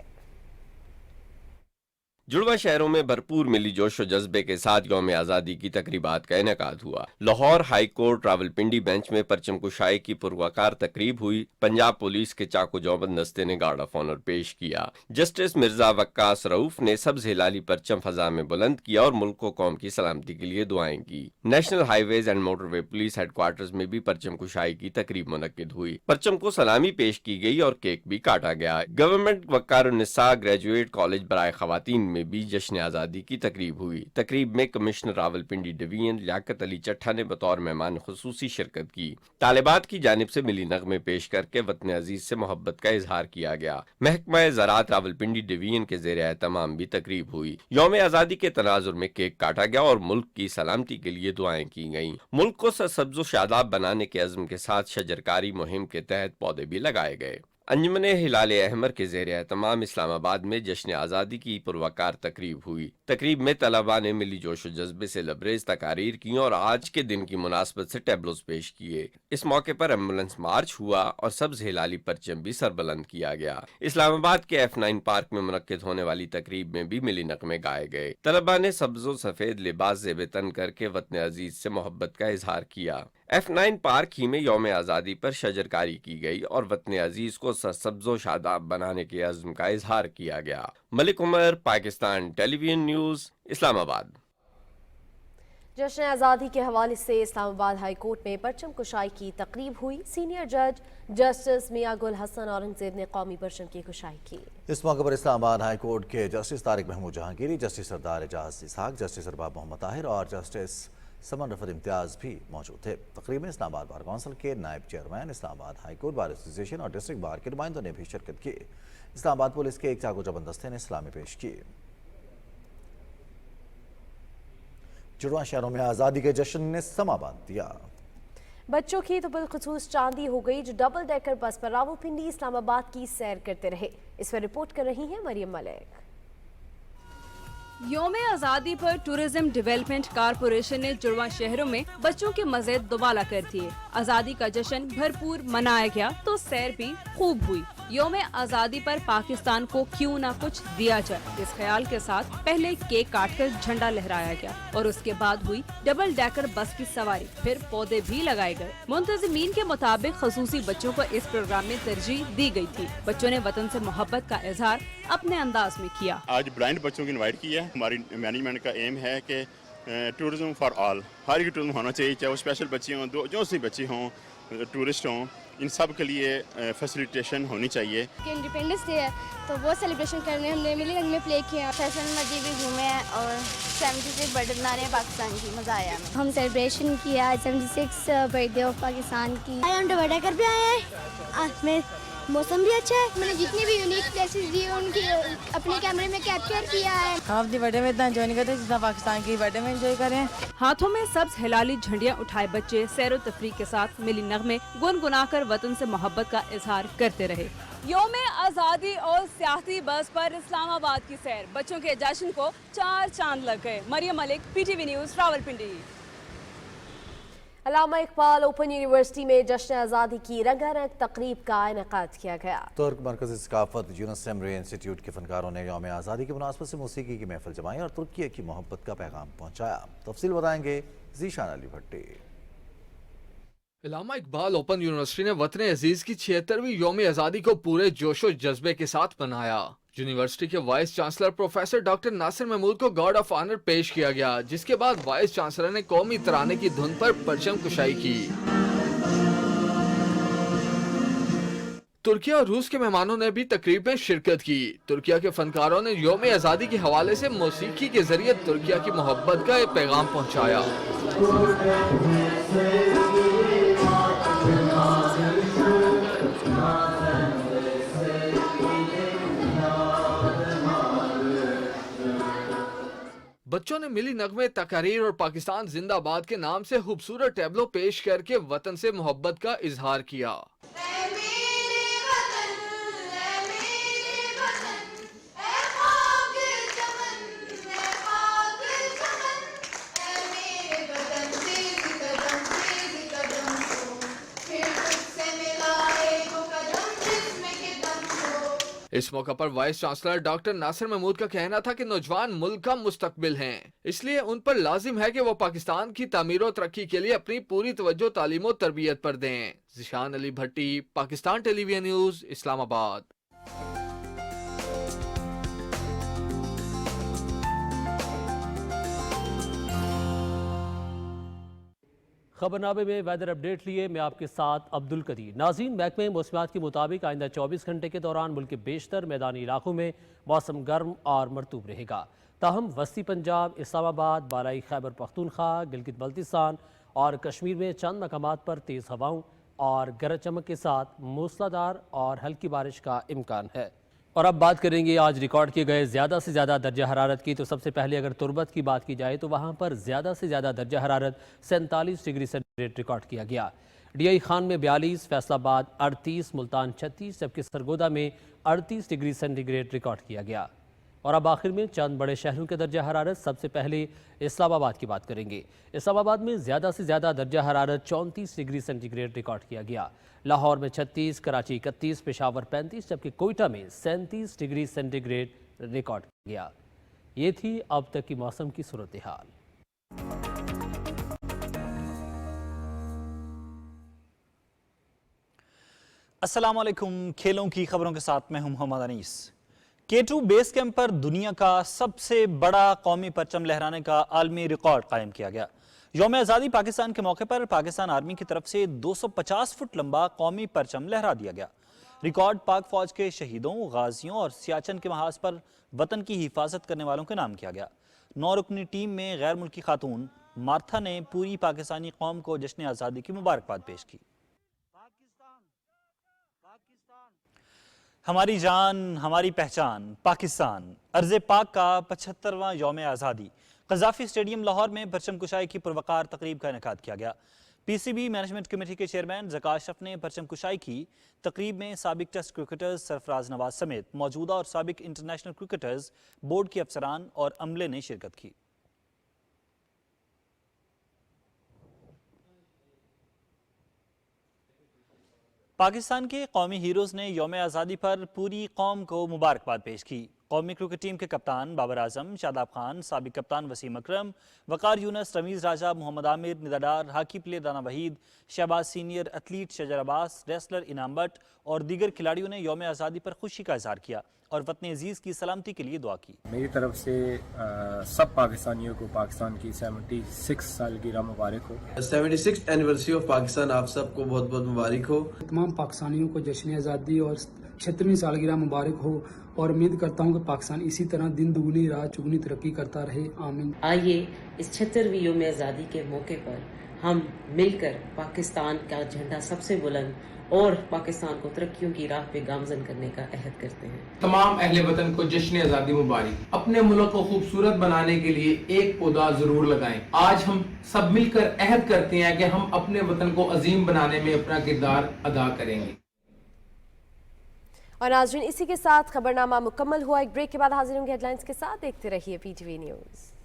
जुड़वा शहरों में भरपूर मिली जोश व जज्बे के साथ यौम आज़ादी की तकरीबात का इनेकाद हुआ। Lahore high court Rawalpindi bench में परचम कुशाई की पुरवकार तकरीब हुई। पंजाब पुलिस के चाको चौबंद दस्ते ने गार्ड ऑफ ऑनर पेश किया। जस्टिस मिर्जा वक्कास रऊफ ने सब्ज हिलाली परचम फजा में बुलंद किया और मुल्क को कौम की सलामती के लिए दुआएं की। National highways and motorway police headquarters में भी परचम कुशाई की तकरीब मुनक्किद हुई। परचम को सलामी पेश की गई और केक भी काटा गया। गवर्नमेंट वक्कार-उन-निसा ग्रेजुएट कॉलेज बराए खवातीन में भी जश्न आज़ादी की तकरीब हुई। तकरीब में कमिश्नर रावलपिंडी डिवीजन लियाकत अली चट्ठा ने बतौर मेहमान खुसूसी शिरकत की। तालिबात की जानिब से मिली नगमे पेश करके वतन अजीज से मोहब्बत का इजहार किया गया। महकमा ज़राअत रावलपिंडी डिवीजन के ज़ेर एहतमाम भी तकरीब हुई। यौम आज़ादी के तनाजुर में केक काटा गया और मुल्क की सलामती के लिए दुआएं की गईं। मुल्क को सरसब्ज़ व शादाब बनाने के अज़्म के साथ शजरकारी मुहिम के तहत पौधे भी लगाए गए। انجمن ہلال احمر کے زیر اہتمام اسلام آباد میں جشن آزادی کی پروقار تقریب ہوئی۔ تقریب میں طلباء نے ملی جوش و جذبے سے لبریز تقاریر کی اور آج کے دن کی مناسبت سے ٹیبلوز پیش کیے۔ اس موقع پر ایمبولینس مارچ ہوا اور سبز ہلالی پرچم بھی سربلند کیا گیا۔ اسلام آباد کے F9 پارک میں منعقد ہونے والی تقریب میں بھی ملی نغمے گائے گئے۔ طلباء نے سبز و سفید لباس زیب تن کر کے وطن عزیز سے محبت کا اظہار کیا۔ F9 پارک ہی میں یوم آزادی پر شجرکاری کی گئی اور وطن عزیز کو سرسبز و شاداب بنانے کے عزم کا اظہار کیا گیا۔ ملک عمر، پاکستان ٹیلی ویژن نیوز، اسلام آباد۔ جشن آزادی کے حوالے سے اسلام آباد ہائی کورٹ میں پرچم کشائی کی تقریب ہوئی۔ سینئر جج جسٹس میاں گل حسن اورنگزیب نے قومی پرچم کی کشائی کی۔ اس موقع پر اسلام آباد ہائی کورٹ کے جسٹس طارق محمود جہانگیری، جسٹس سردار اعجاز اسحاق، جسٹس ارباب محمد طاہر اور جسٹس سمن رفت امتیاز بھی موجود تھے۔ تقریب میں اسلام آباد بار کونسل کے نائب چیئرمین، اسلام آباد ہائی کورٹ بار ایسوسی ایشن اور ڈسٹرکٹ بار کے نمائندوں نے بھی شرکت کی۔ اسلام آباد پولیس کے ایک چاقو چوبند دستے نے سلامی پیش کی۔ جڑواں شہروں میں آزادی کے جشن نے سما باندھ دیا۔ بچوں کی تو بالخصوص چاندی ہو گئی جو ڈبل ڈیکر بس پر راولپنڈی اسلام آباد کی سیر کرتے رہے۔ اس پر رپورٹ کر رہی ہیں مریم ملک۔ یوم آزادی پر ٹورزم ڈیولپمنٹ کارپوریشن نے جڑواں شہروں میں بچوں کے مزے دوبالا کر دیے۔ آزادی کا جشن بھرپور منایا گیا تو سیر بھی خوب ہوئی۔ یوم آزادی پر پاکستان کو کیوں نہ کچھ دیا جائے، اس خیال کے ساتھ پہلے کیک کاٹ کر جھنڈا لہرایا گیا اور اس کے بعد ہوئی ڈبل ڈیکر بس کی سواری، پھر پودے بھی لگائے گئے۔ منتظمین کے مطابق خصوصی بچوں کو اس پروگرام میں ترجیح دی گئی تھی۔ بچوں نے وطن سے محبت کا اظہار اپنے انداز میں کیا۔ آج بلائنڈ بچوں کی انوائٹ کی ہے۔ ہماری مینجمنٹ کا ایم ہے کہ ٹورزم فار آل، ہر ایک ٹورزم ہونا چاہیے، چاہے وہ اسپیشل بچے ہوں، جو سی بچے ہوں، ٹورسٹ ہوں، ان سب کے لیے فیسیلیٹیشن ہونی چاہیے۔ انڈیپینڈنس ڈے ہے تو وہ سیلیبریشن کرنے ہم نے ملی رنگ میں پلے کیا، فیشن مدی بھی گھومے ہیں اور 76 برتھ ڈے منانے پاکستان کی، مزہ آیا ہمیں۔ ہم سیلیبریشن کیا 76 برتھ ڈے آف پاکستان کی۔ ہم ڈبل ڈیکر پہ آئے ہیں، موسم بھی اچھا ہے۔ میں نے جتنی بھی یونیک پلیسز دی ان کی اپنے کیمرے میں کیپچر کیا ہے۔ ہم اپنی برتھ ڈے میں اتنا انجوائے نہیں کرتے جتنا پاکستان کی برتھ ڈے میں انجوائے کریں۔ ہاتھوں میں سبز ہلالی جھنڈیاں اٹھائے بچے سیر و تفریح کے ساتھ ملی نغمے گنگنا کر وطن سے محبت کا اظہار کرتے رہے۔ یوم آزادی اور سیاحتی بس پر اسلام آباد کی سیر، بچوں کے جشن کو 4 چاند لگ گئے۔ مریم ملک، PTV نیوز، راولپنڈی۔ علامہ اقبال اوپن یونیورسٹی میں جشن آزادی کی رنگا رنگ تقریب کا انعقاد کیا گیا۔ ترک مرکزی ثقافت یونس ایمری انسٹیٹیوٹ کے فنکاروں نے یوم آزادی کی مناسبت سے موسیقی کی محفل جمائی اور ترکیہ کی محبت کا پیغام پہنچایا۔ تفصیل بتائیں گے ذیشان علی بھٹی۔ علامہ اقبال اوپن یونیورسٹی نے وطن عزیز کی 76ویں یوم آزادی کو پورے جوش و جذبے کے ساتھ منایا۔ یونیورسٹی کے وائس چانسلر پروفیسر ڈاکٹر ناصر محمود کو گارڈ آف آنر پیش کیا گیا، جس کے بعد وائس چانسلر نے قومی ترانے کی دھن پر پرچم کشائی کی۔ ترکیہ اور روس کے مہمانوں نے بھی تقریب میں شرکت کی۔ ترکیہ کے فنکاروں نے یوم آزادی کے حوالے سے موسیقی کے ذریعے ترکیہ کی محبت کا ایک پیغام پہنچایا۔ بچوں نے ملی نغمے، تقاریر اور پاکستان زندہ باد کے نام سے خوبصورت ٹیبلو پیش کر کے وطن سے محبت کا اظہار کیا۔ اس موقع پر وائس چانسلر ڈاکٹر ناصر محمود کا کہنا تھا کہ نوجوان ملک کا مستقبل ہیں، اس لیے ان پر لازم ہے کہ وہ پاکستان کی تعمیر و ترقی کے لیے اپنی پوری توجہ تعلیم و تربیت پر دیں۔ ذیشان علی بھٹی، پاکستان ٹیلی ویژن نیوز، اسلام آباد۔ خبرنامے میں ویدر اپڈیٹ لیے میں آپ کے ساتھ عبد القدیر۔ ناظرین، محکمہ موسمیات کے مطابق آئندہ 24 گھنٹے کے دوران ملک کے بیشتر میدانی علاقوں میں موسم گرم اور مرطوب رہے گا، تاہم وسطی پنجاب، اسلام آباد، بالائی خیبر پختونخوا، گلگت بلتستان اور کشمیر میں چند مقامات پر تیز ہواؤں اور گرج چمک کے ساتھ موسلادھار اور ہلکی بارش کا امکان ہے۔ اور اب بات کریں گے آج ریکارڈ کیے گئے زیادہ سے زیادہ درجہ حرارت کی۔ تو سب سے پہلے اگر تربت کی بات کی جائے تو وہاں پر زیادہ سے زیادہ درجہ حرارت 47 ڈگری سینٹی گریڈ ریکارڈ کیا گیا۔ DI खान में 42, फैसलाबाद 38, मुल्तान 36 जबकि सरगोदा में 38 डिग्री सेंटीग्रेड रिकॉर्ड किया गया। और अब आखिर में चंद बड़े शहरों के दर्जा हरारत। सबसे पहले इस्लामाबाद की बात करेंगे। इस्लामाबाद में ज़्यादा से ज़्यादा दर्जा हरारत 34 डिग्री सेंटीग्रेड रिकॉर्ड किया गया। लाहौर में 36, कराची 31, पेशावर 35 जबकि कोयटा में 37 डिग्री सेंटीग्रेड रिकॉर्ड किया गया। ये थी अब तक की मौसम की सूरत हाल। अस्सलाम वालेकुम। खेलों की खबरों के साथ मैं हूं Mohammad Anees. K2 base camp पर दुनिया का सबसे बड़ा कौमी परचम लहराने का आलमी रिकॉर्ड कायम किया गया। यौम आज़ादी पाकिस्तान के मौके पर पाकिस्तान आर्मी की तरफ से 250 फुट लंबा कौमी परचम लहरा दिया गया। रिकॉर्ड पाक फौज के शहीदों, गाजियों और सियाचन के महाज पर वतन की हिफाजत करने वालों के नाम किया गया। 9 रुकनी टीम में गैर मुल्की खातून मार्था ने पूरी पाकिस्तानी कौम को जश्न आज़ादी की मुबारकबाद पेश की। हमारी जान हमारी पहचान पाकिस्तान अर्ज़ पाक का 75वां यौम आज़ादी क़ज़ाफ़ी स्टेडियम लाहौर में परचम कुशाई की पुरवकार तकरीब का इनेकाद किया गया। PCB मैनेजमेंट कमेटी के चेयरमैन ज़का अशरफ ने परचम कुशाई की तकरीब में साबिक टेस्ट क्रिकेटर्स सरफराज नवाज समेत मौजूदा और साबिक इंटरनेशनल क्रिकेटर्स, बोर्ड के अफसरान और अमले ने शिरकत की। पाकिस्तान के कौमी हीरोज़ ने यौम आज़ादी पर पूरी कौम को मुबारकबाद पेश की। कौमी क्रिकेट टीम के कप्तान बाबर आजम, शादाब खान, साबिक कप्तान Wasim Akram, Waqar Younis, Rameez Raja, Mohammad Amir, Nida Dar, hockey player Rana Waheed, Shahbaz senior athlete Shajar Abbas, wrestler इनाम बट और दीगर खिलाड़ियों ने यौम आज़ादी पर खुशी का इजहार किया और वतन अजीज़ की सलामती के लिए दुआ की। मेरी तरफ से सब पाकिस्तानियों को पाकिस्तान की 76 साल की राह मुबारक हो। 76th एनिवर्सरी ऑफ पाकिस्तान आप सबको बहुत बहुत मुबारक हो। तमाम पाकिस्तानियों को जश्न आज़ादी और 76वीं सालगिरह मुबारक हो और उम्मीद करता हूँ कि पाकिस्तान इसी तरह दिन दुगनी रात चुगनी तरक्की करता रहे। आमीन। आइए इस 76वीं यौम आज़ादी के मौके पर हम मिलकर पाकिस्तान का झंडा सबसे बुलंद और पाकिस्तान को तरक्कियों की राह पे गामजन करने का अहद करते हैं। तमाम अहले वतन को जश्न आज़ादी मुबारक। अपने मुल्क को खूबसूरत बनाने के लिए एक पौधा जरूर लगाएं। आज हम सब मिलकर अहद करते हैं कि हम अपने वतन को अजीम बनाने में अपना किरदार अदा करेंगे। और नाज़रीन, इसी के साथ खबरनामा मुकम्मल हुआ। एक ब्रेक के बाद हाजिर होंगे हेडलाइंस के साथ। देखते रहिए PTV न्यूज़।